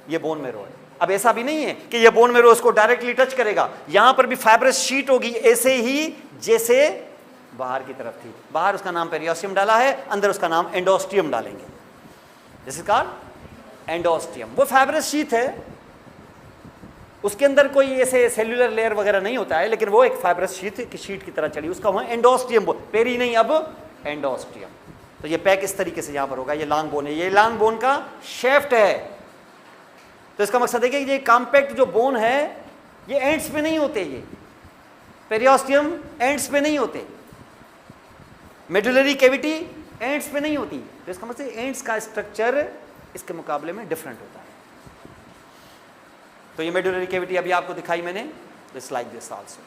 A: ये बोन मेरो है। अब ऐसा भी नहीं है कि ये बोन मेरो उसको डायरेक्टली टच करेगा। यहाँ पर भी फाइब्रस शीट होगी, ऐसे ही जैसे बाहर की तरफ थी। बाहर उसका नाम पेरियास्टियम डाला है, अंदर उसका नाम एंडोस्टियम डालेंगे। This is called endosteum. वो फाइब्रस शीट है, उसके अंदर कोई ऐसे सेल्यूलर लेयर वगैरह नहीं होता है, लेकिन वो एक फाइब्रस शीट की तरह चली, उसका वहाँ एंडोस्टियम, पेरी नहीं, अब एंडोस्टियम। तो ये पैक इस तरीके से यहाँ पर होगा। ये लॉन्ग बोन है, ये लॉन्ग बोन का शेफ्ट है। तो इसका मकसद है कि ये कॉम्पैक्ट जो बोन है ये एंड्स पे नहीं होते, ये पेरियास्टियम एंड्स पे नहीं होते, मेडुलरी कैविटी एंड्स पे नहीं होती। तो इसका मतलब एंड्स का स्ट्रक्चर इसके मुकाबले में डिफरेंट होता है। तो ये मेडुलरी कैविटी अभी आपको दिखाई मैंने, this like this also,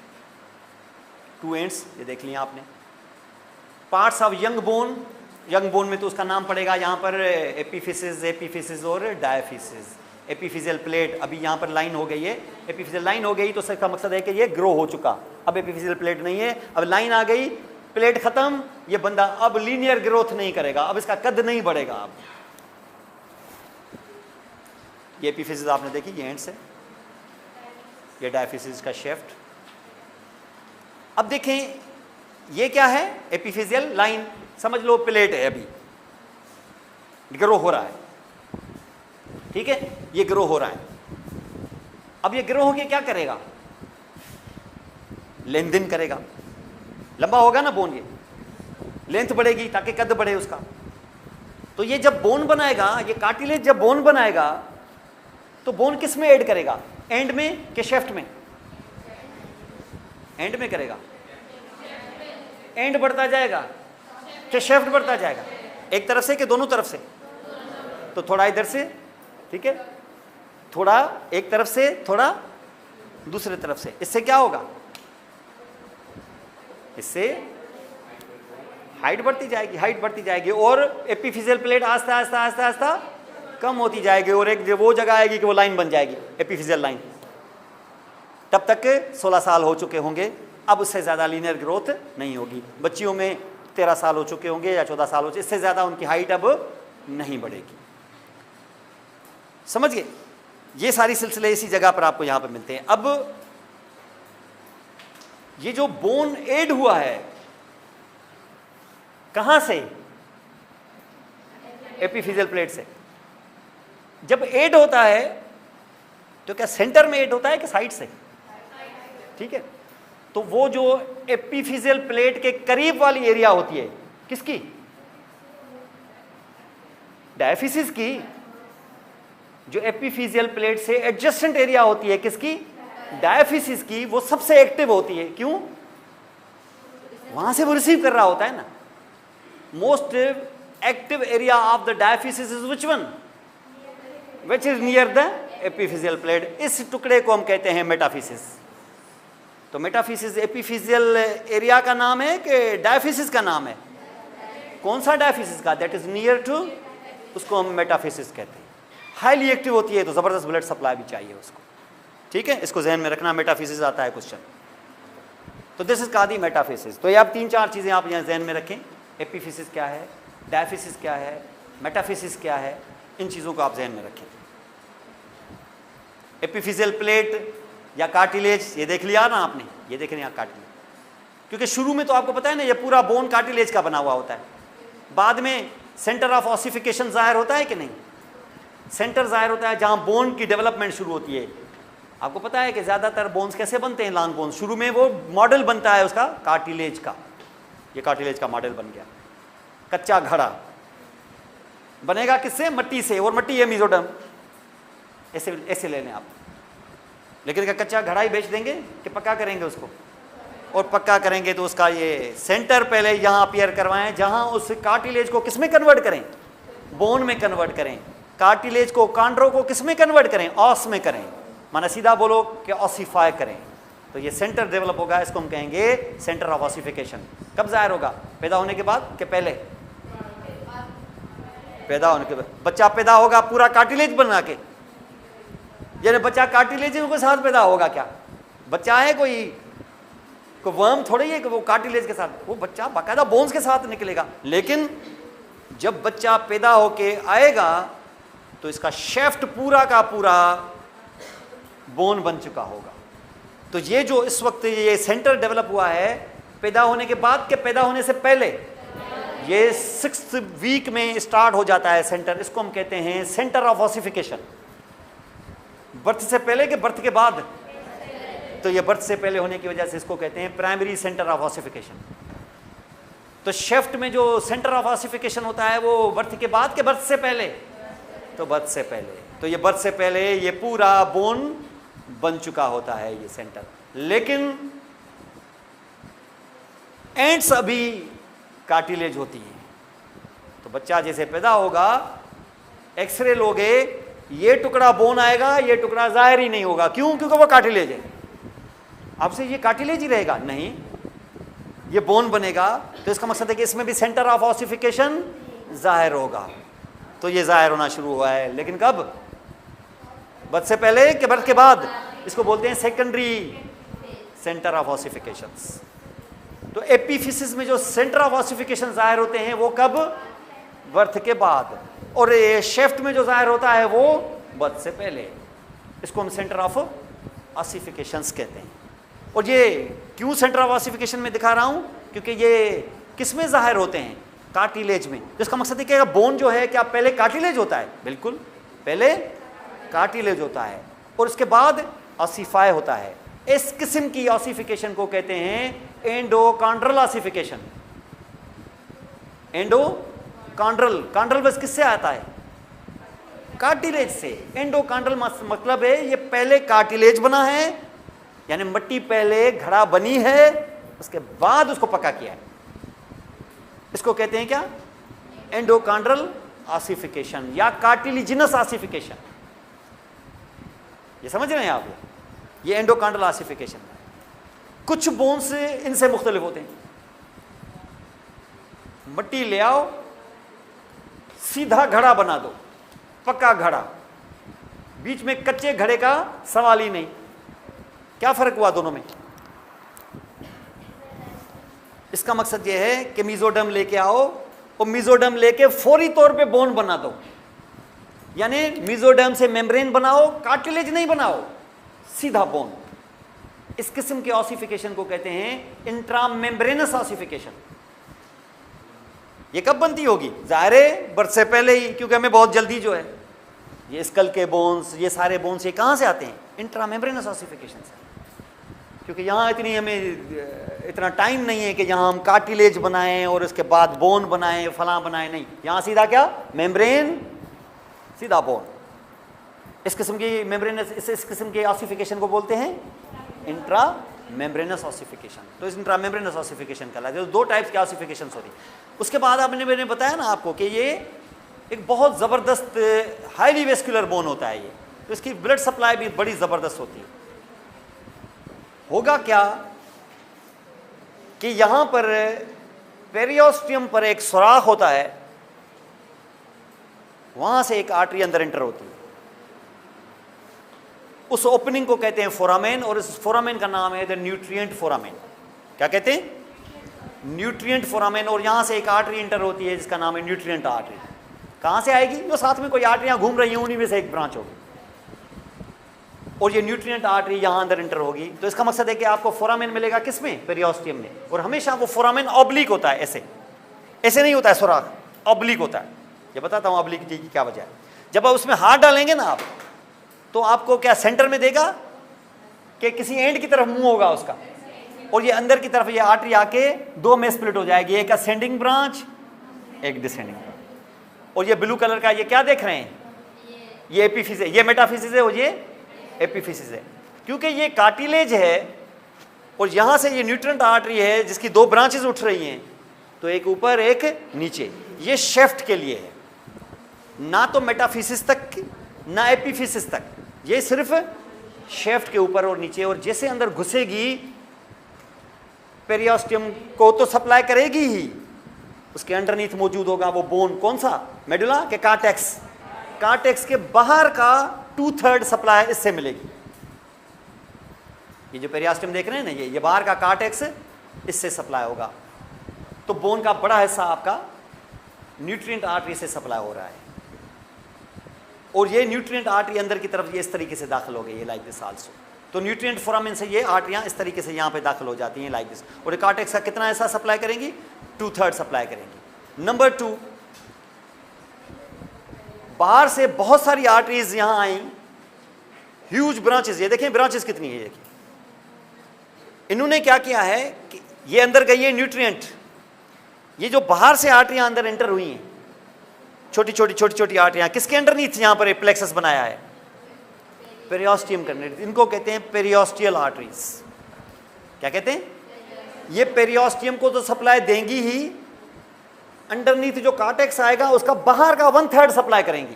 A: 2 ends ये देख लिया आपने। Parts of young bone young bone में तो उसका नाम पड़ेगा यहाँ पर एपिफिसिस और डायफिसिस। एपिफिजियल प्लेट अभी यहाँ पर लाइन हो गई है, एपिफिजियल लाइन हो गई तो इसका मकसद है कि ये ग्रो हो चुका। अब एपिफिजियल प्लेट नहीं है, अब लाइन आ गई, प्लेट खत्म, ये बंदा अब लीनियर ग्रोथ नहीं करेगा, अब इसका कद नहीं बढ़ेगा। अब ये एपिफिजिस आपने देखी, ये एंड्स है, ये डायफिसिस का शेफ्ट। अब देखें ये क्या है, एपिफिजियल लाइन, समझ लो प्लेट है, अभी ग्रो हो रहा है, ठीक है, ये ग्रो हो रहा है। अब ये ग्रो होके क्या करेगा, लेन देन करेगा, लंबा होगा ना बोन, ये लेंथ बढ़ेगी ताकि कद बढ़े उसका। तो ये जब बोन बनाएगा, ये कार्टिलेज जब बोन बनाएगा तो बोन किस में ऐड करेगा, एंड में कि शेफ्ट में? एंड में करेगा। एंड बढ़ता जाएगा कि शेफ्ट बढ़ता जाएगा? एक तरफ से कि दोनों तरफ से? तो थोड़ा इधर से, ठीक है, थोड़ा एक तरफ से, थोड़ा दूसरे तरफ से। इससे क्या होगा, इससे हाइट बढ़ती जाएगी, हाइट बढ़ती जाएगी और एपिफिजियल प्लेट आस्ता आस्ता आस्ता आस्ता कम होती जाएगी और एक वो जगह आएगी कि वो लाइन बन जाएगी, एपिफिजियल लाइन। तब तक 16 साल हो चुके होंगे, अब उससे ज़्यादा लीनियर ग्रोथ नहीं होगी। बच्चियों में 13 साल हो चुके होंगे या 14 साल हो चुके, इससे ज़्यादा उनकी हाइट अब नहीं बढ़ेगी। समझ गए? ये सारी सिलसिले इसी जगह पर आपको यहाँ पर मिलते हैं। अब ये जो बोन एड हुआ है कहाँ से, एपिफिजियल प्लेट से। जब एड होता है तो क्या सेंटर में एड होता है कि साइड से? ठीक है, तो वो जो एपिफिजियल प्लेट के करीब वाली एरिया होती है, किसकी? डायफिसिस की। जो एपिफिजियल प्लेट से एडजेसेंट एरिया होती है, किसकी? डायफिसिस की। वो सबसे एक्टिव होती है, क्यों? वहां से वो रिसीव कर रहा होता है ना। Most active area of the diaphysis is which one? Which is near the epiphyseal plate. इस टुकड़े को हम कहते हैं मेटाफिसिस। तो मेटाफिसिस एपिफिजियल एरिया का नाम है कि डायफिसिस का नाम है? कौन सा डायफिसिस का? दैट इज नियर टू, उसको हम मेटाफिसिस कहते हैं। हाईली एक्टिव होती है तो जबरदस्त ब्लड सप्लाई भी चाहिए उसको, ठीक है, इसको जहन में रखना। मेटाफिसिस आता है क्वेश्चन, तो दिस इज कादी मेटाफिसिस। तो ये आप 3-4 चीजें आप यहाँ जहन में रखें, एपिफिसिस क्या है, डायफिसिस क्या है, मेटाफिसिस क्या है, इन चीज़ों को आप जहन में रखें। एपिफिजियल प्लेट या कार्टिलेज, ये देख लिया ना आपने, ये देख रहे हैं कार्टिलेज, क्योंकि शुरू में तो आपको पता है ना ये पूरा बोन कार्टिलेज का बना हुआ होता है। बाद में सेंटर ऑफ ऑसिफिकेशन जाहिर होता है कि नहीं? सेंटर जाहिर होता है जहाँ बोन की डेवलपमेंट शुरू होती है। आपको पता है कि ज़्यादातर बोन्स कैसे बनते हैं, लॉन्ग बोन्स, शुरू में वो मॉडल बनता है उसका कार्टिलेज का। ये कार्टिलेज का मॉडल बन गया। कच्चा घड़ा बनेगा किससे? मट्टी से, और मट्टी है मेसोडर्म, ऐसे ऐसे ले लें आप। लेकिन क्या कच्चा घड़ा ही बेच देंगे कि पक्का करेंगे उसको? और पक्का करेंगे तो उसका ये सेंटर पहले यहाँ अपीयर करवाएं, जहाँ उस कार्टिलेज को किस में कन्वर्ट करें? बोन में कन्वर्ट करें। कार्टिलेज को, कांड्रो को किस में कन्वर्ट करें? ऑस में करें। माना सीधा बोलो कि ऑसिफाई करें। तो ये सेंटर डेवलप होगा, इसको हम कहेंगे सेंटर ऑफ ऑसिफिकेशन। कब जाहिर होगा? पैदा होने के बाद कि पहले? पैदा होने के बाद। बच्चा पैदा होगा पूरा कार्टिलेज बना के, यानी बच्चा कार्टिलेज के साथ पैदा होगा क्या? बच्चा है कोई वर्म थोड़ी है कि वो कार्टिलेज के साथ, वो बच्चा बाकायदा बोन्स के साथ निकलेगा। लेकिन जब बच्चा पैदा होके आएगा तो इसका शेफ्ट पूरा का पूरा बोन बन चुका होगा। तो ये जो इस वक्त ये सेंटर डेवलप हुआ है, पैदा होने के बाद के पैदा होने से पहले, ये 6th वीक में स्टार्ट हो जाता है सेंटर। इसको हम कहते हैं सेंटर ऑफ ऑसिफिकेशन। बर्थ से पहले के बर्थ के बाद? तो ये बर्थ से पहले होने की वजह से इसको कहते हैं प्राइमरी सेंटर ऑफ ऑसिफिकेशन। तो शेफ्ट में जो सेंटर ऑफ ऑसिफिकेशन होता है वो बर्थ के बाद के बर्थ से पहले? तो बर्थ से पहले। तो ये बर्थ से पहले ये पूरा बोन बन चुका होता है ये सेंटर। लेकिन एंड्स अभी कार्टिलेज होती है। तो बच्चा जैसे पैदा होगा, एक्सरे लोगे, ये टुकड़ा बोन आएगा, ये टुकड़ा जाहिर ही नहीं होगा। क्यों? क्योंकि वो कार्टिलेज है। आपसे ये कार्टिलेज ही रहेगा? नहीं, ये बोन बनेगा। तो इसका मकसद है कि इसमें भी सेंटर ऑफ ऑसिफिकेशन जाहिर होगा। तो ये जाहिर होना शुरू हुआ है, लेकिन कब? बर्थ से पहले कि बर्थ के बाद? इसको बोलते हैं सेकेंडरी सेंटर ऑफ ऑसिफिकेशंस। तो एपिफिसिस में जो सेंटर ऑफ ऑसिफिकेशन जाहिर होते हैं वो कब? बर्थ के बाद। और शेफ्ट में जो जाहिर होता है वो बर्थ से पहले। इसको हम सेंटर ऑफ ऑसिफिकेशंस कहते हैं। और ये क्यों सेंटर ऑफ ऑसिफिकेशन में दिखा रहा हूं? क्योंकि ये किस में जाहिर होते हैं? कार्टिलेज में। तो इसका मकसद है कि बोन जो है क्या पहले कार्टिलेज होता है? बिल्कुल, पहले कार्टिलेज होता है और उसके बाद ऑसिफाई होता है। इस किस्म की ऑसिफिकेशन को कहते हैं एंडोकांड्रल ऑसिफिकेशन। एंडोकांड्रल, कांड्रल बस किससे आता है? कार्टिलेज से। एंडोकांड्रल मतलब है ये पहले कार्टिलेज बना है, यानी मिट्टी पहले घड़ा बनी है, उसके बाद उसको पक्का किया है। इसको कहते हैं क्या? एंडोकांड्रल ऑसिफिकेशन या कार्टिलिजिनस ऑसिफिकेशन। ये समझ रहे हैं आप? ये एंडोकांड्रल ऑसिफिकेशन है। कुछ बोन्स इनसे मुख्तलिफ होते हैं। मिट्टी ले आओ, सीधा घड़ा बना दो, पक्का घड़ा, बीच में कच्चे घड़े का सवाल ही नहीं। क्या फर्क हुआ दोनों में? इसका मकसद यह है कि मीजोडर्म लेके आओ और मीजोडर्म लेके फौरी तौर पे बोन बना दो, यानी मीजोडर्म से मेम्ब्रेन बनाओ, कार्टिलेज नहीं बनाओ, सीधा बोन। इस किस्म के ऑसिफिकेशन को कहते हैं इंट्रामेम्ब्रेनस ऑसिफिकेशन। ये कब बनती होगी? जाहिर है बर्थ से पहले ही, क्योंकि हमें बहुत जल्दी जो है ये स्कल के बोन्स, ये सारे बोन्स ये कहां से आते हैं? इंट्रामेम्ब्रेनस ऑसिफिकेशन से। क्योंकि यहाँ इतनी हमें इतना टाइम नहीं है कि यहाँ हम कार्टिलेज बनाएं और उसके बाद बोन बनाएं, फलां बनाएं, नहीं। यहाँ सीधा क्या? मेम्ब्रेन, सीधा बोन। इस किस्म की मेम्ब्रेनस, इस किस्म के ऑसिफिकेशन को बोलते हैं इंट्रा मेम्ब्रेनस ऑसिफिकेशन। तो इस इंट्रा मेम्ब्रेनस ऑसिफिकेशन कहलाता है। तो दो टाइप्स के ऑसिफिकेशन होती है। उसके बाद आपने मैंने बताया ना आपको कि ये एक बहुत ज़बरदस्त हाईली वेस्कुलर बोन होता है ये, तो इसकी ब्लड सप्लाई भी बड़ी ज़बरदस्त होती है। होगा क्या कि यहाँ पर पेरियोस्टियम पर एक सुराख होता है, वहाँ से एक आर्टरी अंदर एंटर होती है। उस ओपनिंग को कहते हैं फोरामेन, और इस फोरामेन का नाम है द न्यूट्रिएंट फोरामेन। क्या कहते हैं? Nutrient foramen. और यहाँ से एक आर्टरी एंटर होती है जिसका नाम है न्यूट्रिएंट आर्टरी। कहाँ से आएगी? जो साथ में कोई आर्टरियाँ घूम रही हैं उन्हीं में से एक ब्रांच होगी, और ये न्यूट्रिएंट आर्टरी यहाँ अंदर एंटर होगी। तो इसका मकसद है कि आपको फोरामेन मिलेगा किसमें? पेरियोस्टियम में। और हमेशा वो फोरामेन ऑब्लिक होता है, ऐसे ऐसे नहीं होता है सुराख, ऑब्लिक होता है। ये बताता हूँ ऑब्लिकिटी की क्या वजह है। जब आप उसमें हाथ डालेंगे ना आप, तो आपको क्या सेंटर में देगा कि किसी एंड की तरफ मुंह होगा उसका, और ये अंदर की तरफ ये आर्टरी आके दो में स्प्लिट हो जाएगी, एक असेंडिंग ब्रांच, एक डिसेंडिंग ब्रांच। और ये ब्लू कलर का ये क्या देख रहे हैं? ये एपिफिसिस है, ये मेटाफिसिस है और ये एपिफिसिस है। क्योंकि ये कार्टिलेज है और यहाँ से ये न्यूट्रिएंट आर्टरी है जिसकी दो ब्रांचेस उठ रही हैं, तो एक ऊपर एक नीचे। ये शेफ्ट के लिए है, ना तो मेटाफिसिस तक ना एपिफिसिस तक, ये सिर्फ शेफ्ट के ऊपर और नीचे। और जैसे अंदर घुसेगी पेरियोस्टियम को तो सप्लाई करेगी ही, उसके अंडरनीथ मौजूद होगा वो बोन। कौन सा? मेडुला के कार्टेक्स। कार्टेक्स के बाहर का 2/3 सप्लाई इससे मिलेगी। ये जो पेरियोस्टियम देख रहे हैं ना, ये बाहर का कार्टेक्स, इससे सप्लाई होगा। तो बोन का बड़ा हिस्सा आपका न्यूट्रिएंट आर्टरी से सप्लाई हो रहा है। और ये न्यूट्रिएंट आर्टरी अंदर की तरफ ये इस तरीके से दाखिल हो गई है, लाइक दिस आल्सो। तो न्यूट्रिएंट फोरामेन से ये आर्टरियाँ इस तरीके से यहाँ पे दाखिल हो जाती हैं, लाइक दिस। और ये कार्टेक्स का कितना हिस्सा सप्लाई करेंगी? 2/3 सप्लाई करेंगी। नंबर 2, बाहर से बहुत सारी आर्टरीज यहाँ आई, ह्यूज ब्रांचेस। ये देखें ब्रांचेस कितनी है। देखिए इन्होंने क्या किया है कि ये अंदर गई है न्यूट्रिएंट, ये जो बाहर से आर्टरियाँ अंदर एंटर हुई हैं, छोटी छोटी आर्टरियाँ, किसके अंडरनीथ यहाँ पर प्लेक्सस बनाया है? पेरियोस्टियम करने। इनको कहते हैं पेरियोस्टियल आर्टरीज। क्या कहते हैं? ये पेरियोस्टियम को तो सप्लाई देंगी ही, अंडरनीथ जो कार्टेक्स आएगा उसका बाहर का 1/3 सप्लाई करेंगी,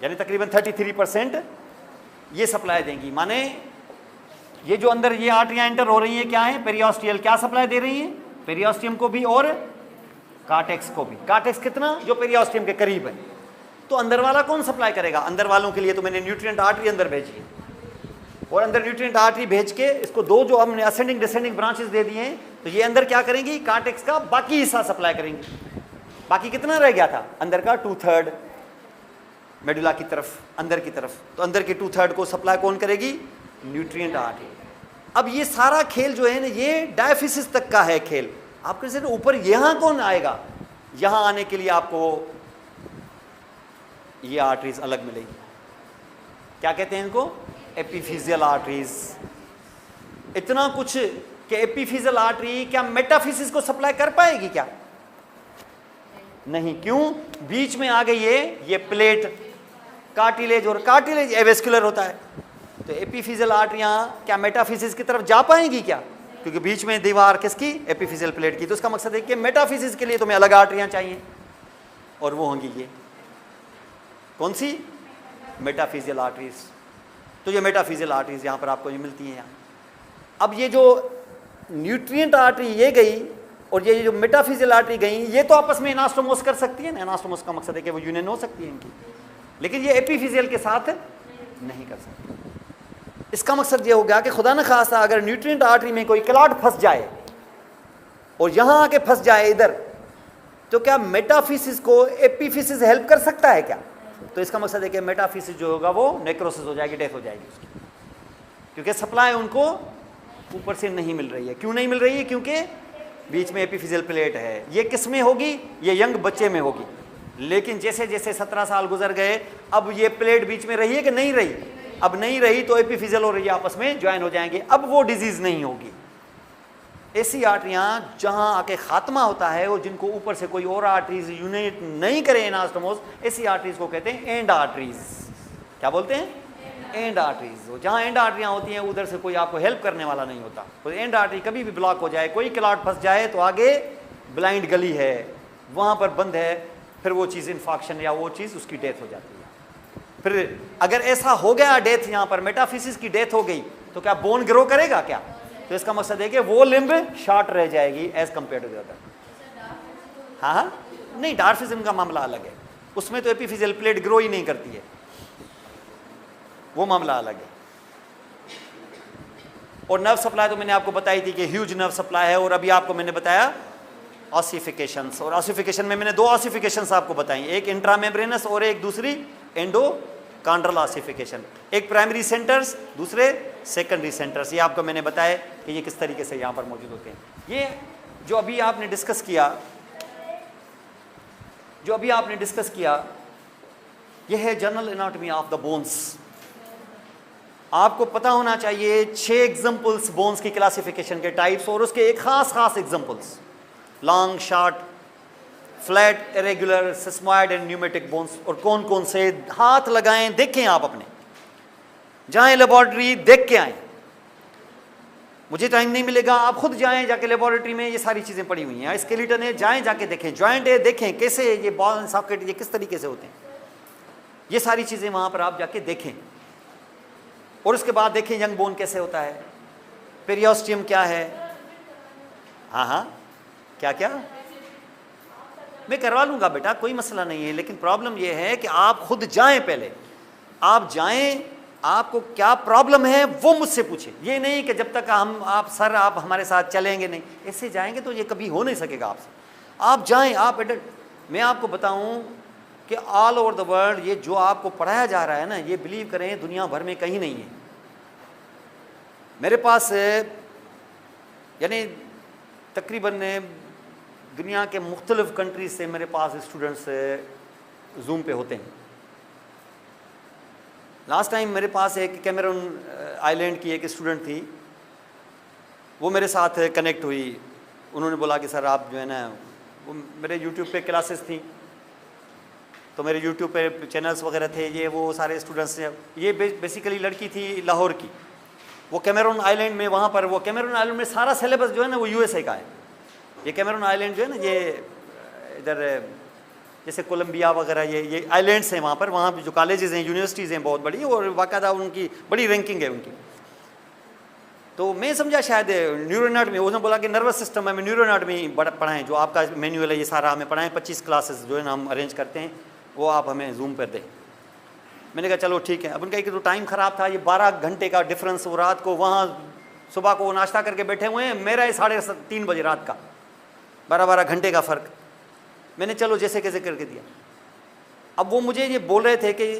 A: यानी तकरीबन 33% ये सप्लाई देंगी। माने ये जो अंदर ये आर्टरियाँ एंटर हो रही हैं क्या है? पेरियोस्टियल। क्या सप्लाई दे रही हैं? पेरियोस्टियम को भी और कार्टेक्स को भी। कार्टेक्स कितना? जो पेरियोस्टियम के करीब है। तो अंदर वाला कौन सप्लाई करेगा? अंदर वालों के लिए तो मैंने न्यूट्रिएंट आर्टरी अंदर भेजी है, और अंदर न्यूट्रिएंट आर्टरी भेज के इसको दो जो हमने असेंडिंग डिसेंडिंग ब्रांचेस दे दिए हैं, तो ये अंदर क्या करेंगी? कार्टेक्स का बाकी हिस्सा सप्लाई करेंगी। बाकी कितना रह गया था? अंदर का 2/3 मेडुला की तरफ, अंदर की तरफ। तो अंदर के 2/3 को सप्लाई कौन करेगी? Nutrient artery. अब ये सारा खेल जो है ना, ये डायफिसिस तक का है खेल। आप कैसे ऊपर यहाँ कौन आएगा? यहाँ आने के लिए आपको ये आर्टरीज अलग मिलेगी। क्या कहते हैं इनको? Epiphyseal arteries. इतना कुछ कि एपिफिजियल आर्टरी क्या मेटाफिजिस को सप्लाई कर पाएगी क्या? नहीं। क्यों? बीच में आ गई ये प्लेट, कार्टिलेज, और कार्टिलेज एवेस्कुलर होता है। तो एपिफिजियल आर्टरियां क्या मेटाफिजिस की तरफ जा पाएंगी क्या? क्योंकि बीच में दीवार किसकी? एपिफिजियल प्लेट की। तो इसका मकसद है कि मेटाफिजिस के लिए तुम्हें अलग आर्टरियां चाहिए, और वो होंगी ये कौन सी? मेटाफिजियल आर्टरीज। तो ये मेटाफिजियल आर्टरीज यहाँ पर आपको ये मिलती हैं यहाँ। अब ये जो न्यूट्रिएंट आर्टरी ये गई, और ये जो मेटाफिजियल आर्टरी गई, ये तो आपस में एनास्टोमोस कर सकती है ना। एनास्टोमोस का मकसद है कि वो यूनियन हो सकती है इनकी, लेकिन ये एपिफिजियल के साथ नहीं कर सकती। इसका मकसद ये हो गया कि खुदा न खास्ता अगर न्यूट्रिएंट आर्टरी में कोई क्लॉट फंस जाए और यहाँ आके फंस जाए इधर, तो क्या मेटाफिजिस को एपिफिजिस हेल्प कर सकता है क्या? तो इसका मकसद है कि मेटाफिजिस जो होगा वो नेक्रोसिस हो जाएगी, डेथ हो जाएगी उसकी, क्योंकि सप्लाई उनको ऊपर से नहीं मिल रही है। क्यों नहीं मिल रही है? क्योंकि बीच में एपिफिजियल प्लेट है। ये किस में होगी? ये यंग बच्चे में होगी। लेकिन जैसे जैसे 17 साल गुजर गए, अब ये प्लेट बीच में रही है कि नहीं रही? अब नहीं रही, तो एपिफिजियल और ये आपस में ज्वाइन हो जाएंगे। अब वो डिजीज नहीं होगी। ऐसी आर्टरियां जहां आके खात्मा होता है, और जिनको ऊपर से कोई और आर्टरीज यूनिट नहीं करे एनास्टोमोस, ऐसी आर्टरीज को कहते हैं एंड आर्टरीज। क्या बोलते हैं? And arteries. जहां एंड आर्टरियां होती हैं उधर से कोई आपको हेल्प करने वाला नहीं होता। तो एंड आर्टरी कभी भी ब्लॉक हो जाए, कोई क्लॉट फंस जाए, तो आगे ब्लाइंड गली है, वहां पर बंद है, फिर वो चीज़ इन्फेक्शन या वो चीज़ उसकी डेथ हो जाती है। फिर अगर ऐसा हो गया डेथ, यहाँ पर मेटाफिजिस की डेथ हो गई, तो क्या बोन ग्रो करेगा क्या? तो इसका मकसद है कि वो लिम्ब शॉर्ट रह जाएगी as compare to the other. हाँ, नहीं, डार्फिज्म का मामला अलग है। उसमें तो एपिफिजियल प्लेट ग्रो ही नहीं करती है, वो मामला अलग है। और नर्व सप्लाई तो मैंने आपको बताई थी कि ह्यूज नर्व सप्लाई है। और अभी आपको मैंने बताया ऑसिफिकेशंस, और ऑसिफिकेशन में मैंने 2 ऑसिफिकेशंस आपको बताई, एक इंट्रामेम्ब्रेनस और एक दूसरी एंडोकांड्रल ऑसिफिकेशन। एक प्राइमरी सेंटर्स, दूसरे सेकेंडरी सेंटर्स। ये आपको मैंने बताया कि ये किस तरीके से यहाँ पर मौजूद होते हैं। ये जो अभी आपने डिस्कस किया, ये है general anatomy of the bones. आपको पता होना चाहिए 6 एग्जाम्पल्स बोन्स की क्लासिफिकेशन के टाइप्स, और उसके एक खास examples, long, short, flat, irregular, sesamoid and pneumatic bones. और कौन कौन से? हाथ लगाएं, देखें, आप अपने जाएं लेबोरेटरी, देख के आएं। मुझे टाइम नहीं मिलेगा, आप खुद जाएं जाके लेबोरेटरी में, ये सारी चीज़ें पड़ी हुई हैं। स्केलेटन है, जाएं जाके देखें, जॉइंट है, देखें कैसे ये बॉल एंड सॉकेट ये किस तरीके से होते हैं। ये सारी चीज़ें वहाँ पर आप जाके देखें, और उसके बाद देखें यंग बोन कैसे होता है, पेरियोस्टियम क्या है। हाँ, क्या मैं करवा लूँगा बेटा, कोई मसला नहीं है। लेकिन प्रॉब्लम यह है कि आप खुद जाएं, पहले आप जाएं, आपको क्या प्रॉब्लम है वो मुझसे पूछें। ये नहीं कि जब तक आप हमारे साथ चलेंगे नहीं, ऐसे जाएंगे तो ये कभी हो नहीं सकेगा आपसे। आप जाएं, आप मैं आपको बताऊं कि ऑल ओवर द वर्ल्ड ये जो आपको पढ़ाया जा रहा है ना, ये बिलीव करें दुनिया भर में कहीं नहीं है। मेरे पास यानी तकरीबन दुनिया के मुख्तलिफ कंट्रीज से मेरे पास स्टूडेंट्स जूम पे होते हैं। लास्ट टाइम मेरे पास एक कैमरून आइलैंड की एक स्टूडेंट थी, वो मेरे साथ कनेक्ट हुई। उन्होंने बोला कि सर आप जो है ना, वो मेरे यूट्यूब पे क्लासेस थी, तो मेरे यूट्यूब पे चैनल्स वगैरह थे, ये वो सारे स्टूडेंट्स। ये बेसिकली लड़की थी लाहौर की, वो कैमरून आइलैंड में, वहाँ पर वो कैमरून आइलैंड में सारा सिलेबस जो है ना वो यूएसए का है। ये कैमरून आइलैंड जो है ना, ये इधर जैसे कोलंबिया वगैरह, ये आइलैंड्स हैं, वहाँ पर, वहाँ जो कॉलेजेस हैं, यूनिवर्सिटीज़ हैं बहुत बड़ी, और बाकायदा उनकी बड़ी रैंकिंग है उनकी। तो मैं समझा शायद न्यूरोएनाटमी, उसने बोला कि नर्वस सिस्टम में न्यूरोएनाटमी पढ़ाएं, जो आपका मैनुअल है ये सारा हमें पढ़ाएं, 25 क्लासेस जो है ना हम अरेंज करते हैं, वो आप हमें जूम पर दें। मैंने कहा चलो ठीक है। अब उनका कि तो टाइम ख़राब था, ये 12 घंटे का डिफरेंस, वो रात को वहाँ सुबह को नाश्ता करके बैठे हुए हैं, मेरा ये 3:30 बजे रात का, 12 घंटे का फ़र्क। मैंने चलो जैसे कैसे करके दिया। अब वो मुझे ये बोल रहे थे कि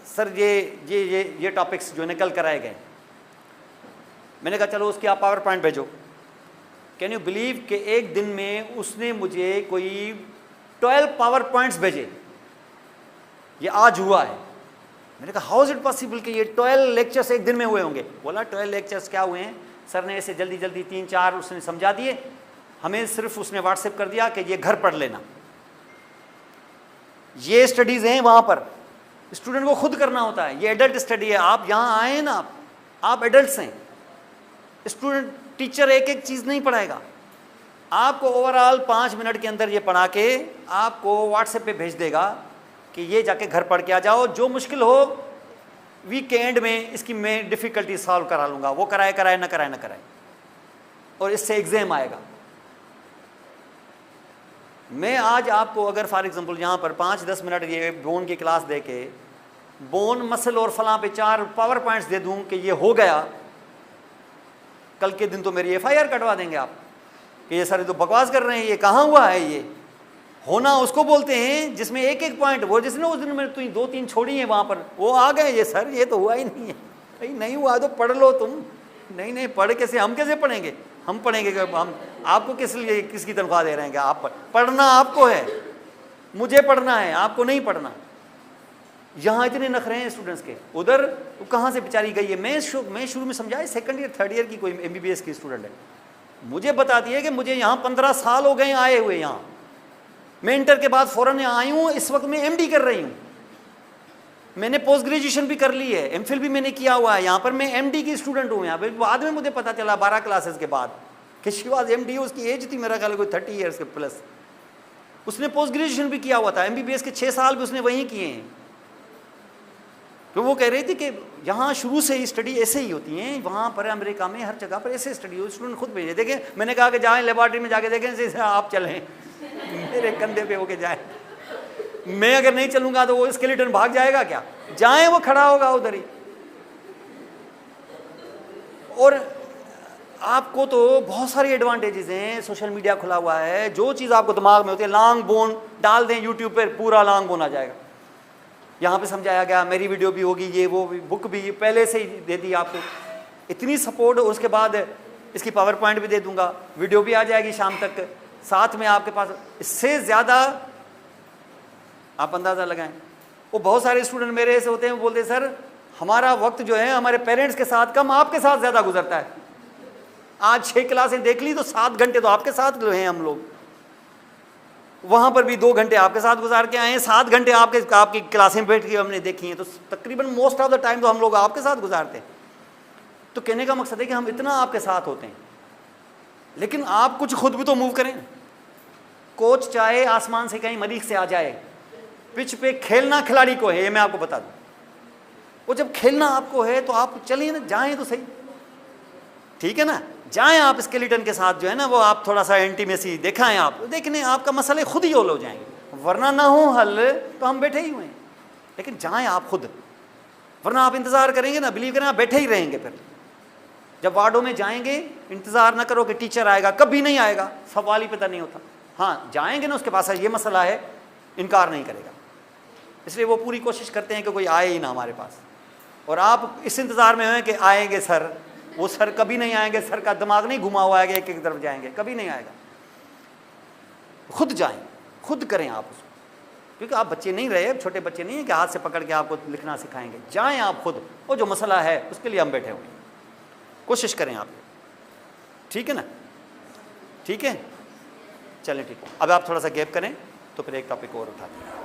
A: सर ये टॉपिक्स जो निकल कर आए गए। मैंने कहा चलो उसकी आप पावर पॉइंट भेजो। कैन यू बिलीव कि एक दिन में उसने मुझे कोई 12 पावर पॉइंट्स भेजे, ये आज हुआ है। मैंने कहा हाउ इज इट पॉसिबल कि ये 12 लेक्चर्स एक दिन में हुए होंगे? बोला 12 लेक्चर्स क्या हुए हैं सर ने ऐसे जल्दी जल्दी 3-4 उसने समझा दिए, हमें सिर्फ उसने व्हाट्सएप कर दिया कि ये घर पढ़ लेना। ये स्टडीज़ हैं, वहाँ पर स्टूडेंट को खुद करना होता है, ये एडल्ट स्टडी है। आप यहाँ आए हैं ना, आप एडल्ट्स हैं, स्टूडेंट टीचर एक एक चीज़ नहीं पढ़ाएगा आपको, ओवरऑल 5 मिनट के अंदर ये पढ़ा के आपको व्हाट्सएप पे भेज देगा कि ये जाके घर पढ़ के आ जाओ, जो मुश्किल हो वीकेंड में इसकी मैं डिफ़िकल्टी सॉल्व करा लूँगा। वो कराए ना कराए, और इससे एग्ज़ाम आएगा। मैं आज आपको अगर फॉर एग्जांपल यहाँ पर 5-10 मिनट ये बोन की क्लास दे के बोन मसल और फलां पे 4 पावर पॉइंट्स दे दूँ कि ये हो गया, कल के दिन तो मेरी FIR कटवा देंगे आप कि ये सारे तो बकवास कर रहे हैं, ये कहाँ हुआ है। ये होना उसको बोलते हैं जिसमें एक एक पॉइंट, वो जिसने उस दिन मैंने 2-3 छोड़ी हैं वहाँ पर, वो आ गए ये सर ये तो हुआ ही नहीं है। भाई नहीं हुआ तो पढ़ लो तुम। नहीं पढ़ कैसे, हम कैसे पढ़ेंगे? हम पढ़ेंगे कि हम आपको किस लिए किसकी तनख्वाह दे रहे हैं? कि आप पढ़ना आपको है, मुझे पढ़ना है, आपको नहीं पढ़ना। यहाँ इतने नखरे हैं स्टूडेंट्स के, उधर वो कहाँ से बेचारी गई है। मैं शुरू में समझाया 2nd ईयर 3rd ईयर की कोई MBBS की स्टूडेंट है, मुझे बताती है कि मुझे यहाँ 15 साल हो गए आए हुए। यहाँ मैं इंटर के बाद फ़ौरन यहाँ आई हूँ, इस वक्त मैं MD कर रही हूँ, मैंने पोस्ट ग्रेजुएशन भी कर ली है, MPhil भी मैंने किया हुआ है। यहाँ पर मैं MD की स्टूडेंट हूँ यहाँ पर। बाद में मुझे पता चला 12 क्लासेस के बाद कि शी वाज MD, उसकी एज थी मेरा ख्याल कोई 30 ईयर्स के प्लस। उसने पोस्ट ग्रेजुएशन भी किया हुआ था, MBBS के 6 साल भी उसने वहीं किए हैं। तो वो कह रही थी कि यहाँ शुरू से ही स्टडी ऐसे ही होती हैं, वहाँ पर अमेरिका में हर जगह पर ऐसे स्टडी हो। स्टूडेंट खुद भेजे। देखें, मैंने कहा कि जाएँ लेबॉर्ट्री में जाके देखें, जैसे आप चलें मेरे कंधे पे होके जाए। मैं अगर नहीं चलूंगा तो वो स्केलेटन भाग जाएगा क्या? जाएं, वो खड़ा होगा उधर ही। और आपको तो बहुत सारी एडवांटेजेस हैं, सोशल मीडिया खुला हुआ है, जो चीज़ आपको दिमाग में होती है, लॉन्ग बोन डाल दें यूट्यूब पर, पूरा लॉन्ग बोन आ जाएगा। यहाँ पे समझाया गया, मेरी वीडियो भी होगी, ये वो भी, बुक भी पहले से ही दे दी आपको, इतनी सपोर्ट। उसके बाद इसकी पावर पॉइंट भी दे दूंगा, वीडियो भी आ जाएगी शाम तक, साथ में आपके पास। इससे ज़्यादा आप अंदाज़ा लगाएं। वो बहुत सारे स्टूडेंट मेरे ऐसे होते हैं, वो बोलते हैं सर हमारा वक्त जो है हमारे पेरेंट्स के साथ कम, आपके साथ ज़्यादा गुजरता है। आज 6 क्लासें देख ली तो 7 घंटे तो आपके साथ जो हैं हम लोग, वहाँ पर भी 2 घंटे आपके साथ गुजार के आए हैं, 7 घंटे आपकी क्लासें बैठ के हमने देखी हैं, तो तकरीबन मोस्ट ऑफ द टाइम तो हम लोग आपके साथ गुजारते हैं। तो कहने का मकसद है कि हम इतना आपके साथ होते हैं, लेकिन आप कुछ खुद भी तो मूव करें। कोच चाहे आसमान से कहीं मरीख से आ जाए, पिच पे खेलना खिलाड़ी को है, ये मैं आपको बता दूं। वो जब खेलना आपको है तो आप चलिए ना, जाएं तो सही, ठीक है ना, जाएं आप स्केलेटन के साथ जो है ना, वो आप थोड़ा सा इंटीमेसी दिखाएं। आप देखने आपका मसले खुद ही हल हो जाएंगे, वरना ना हो हल तो हम बैठे ही हुए हैं। लेकिन जाएं आप खुद, वरना आप इंतज़ार करेंगे ना, बिलीव करें आप बैठे ही रहेंगे। फिर जब वार्डों में जाएंगे, इंतज़ार ना करो कि टीचर आएगा, कभी नहीं आएगा, सवाल ही पता नहीं होता। हाँ जाएंगे ना, उसके पास ये मसला है, इनकार नहीं करेगा, इसलिए वो पूरी कोशिश करते हैं कि कोई आए ही ना हमारे पास। और आप इस इंतज़ार में हैं कि आएंगे सर, वो सर कभी नहीं आएंगे, सर का दिमाग नहीं घुमा हुआ है कि एक तरफ जाएंगे, कभी नहीं आएगा। खुद जाएं, खुद करें आप उसको, क्योंकि आप बच्चे नहीं रहे, छोटे बच्चे नहीं हैं कि हाथ से पकड़ के आपको लिखना सिखाएंगे। जाएं आप खुद, वो जो मसला है उसके लिए हम बैठे हुए हैं, कोशिश करें आप, ठीक है ना? ठीक है, चलें ठीक है। अब आप थोड़ा सा गैप करें तो फिर एक टॉपिक और उठाते हैं।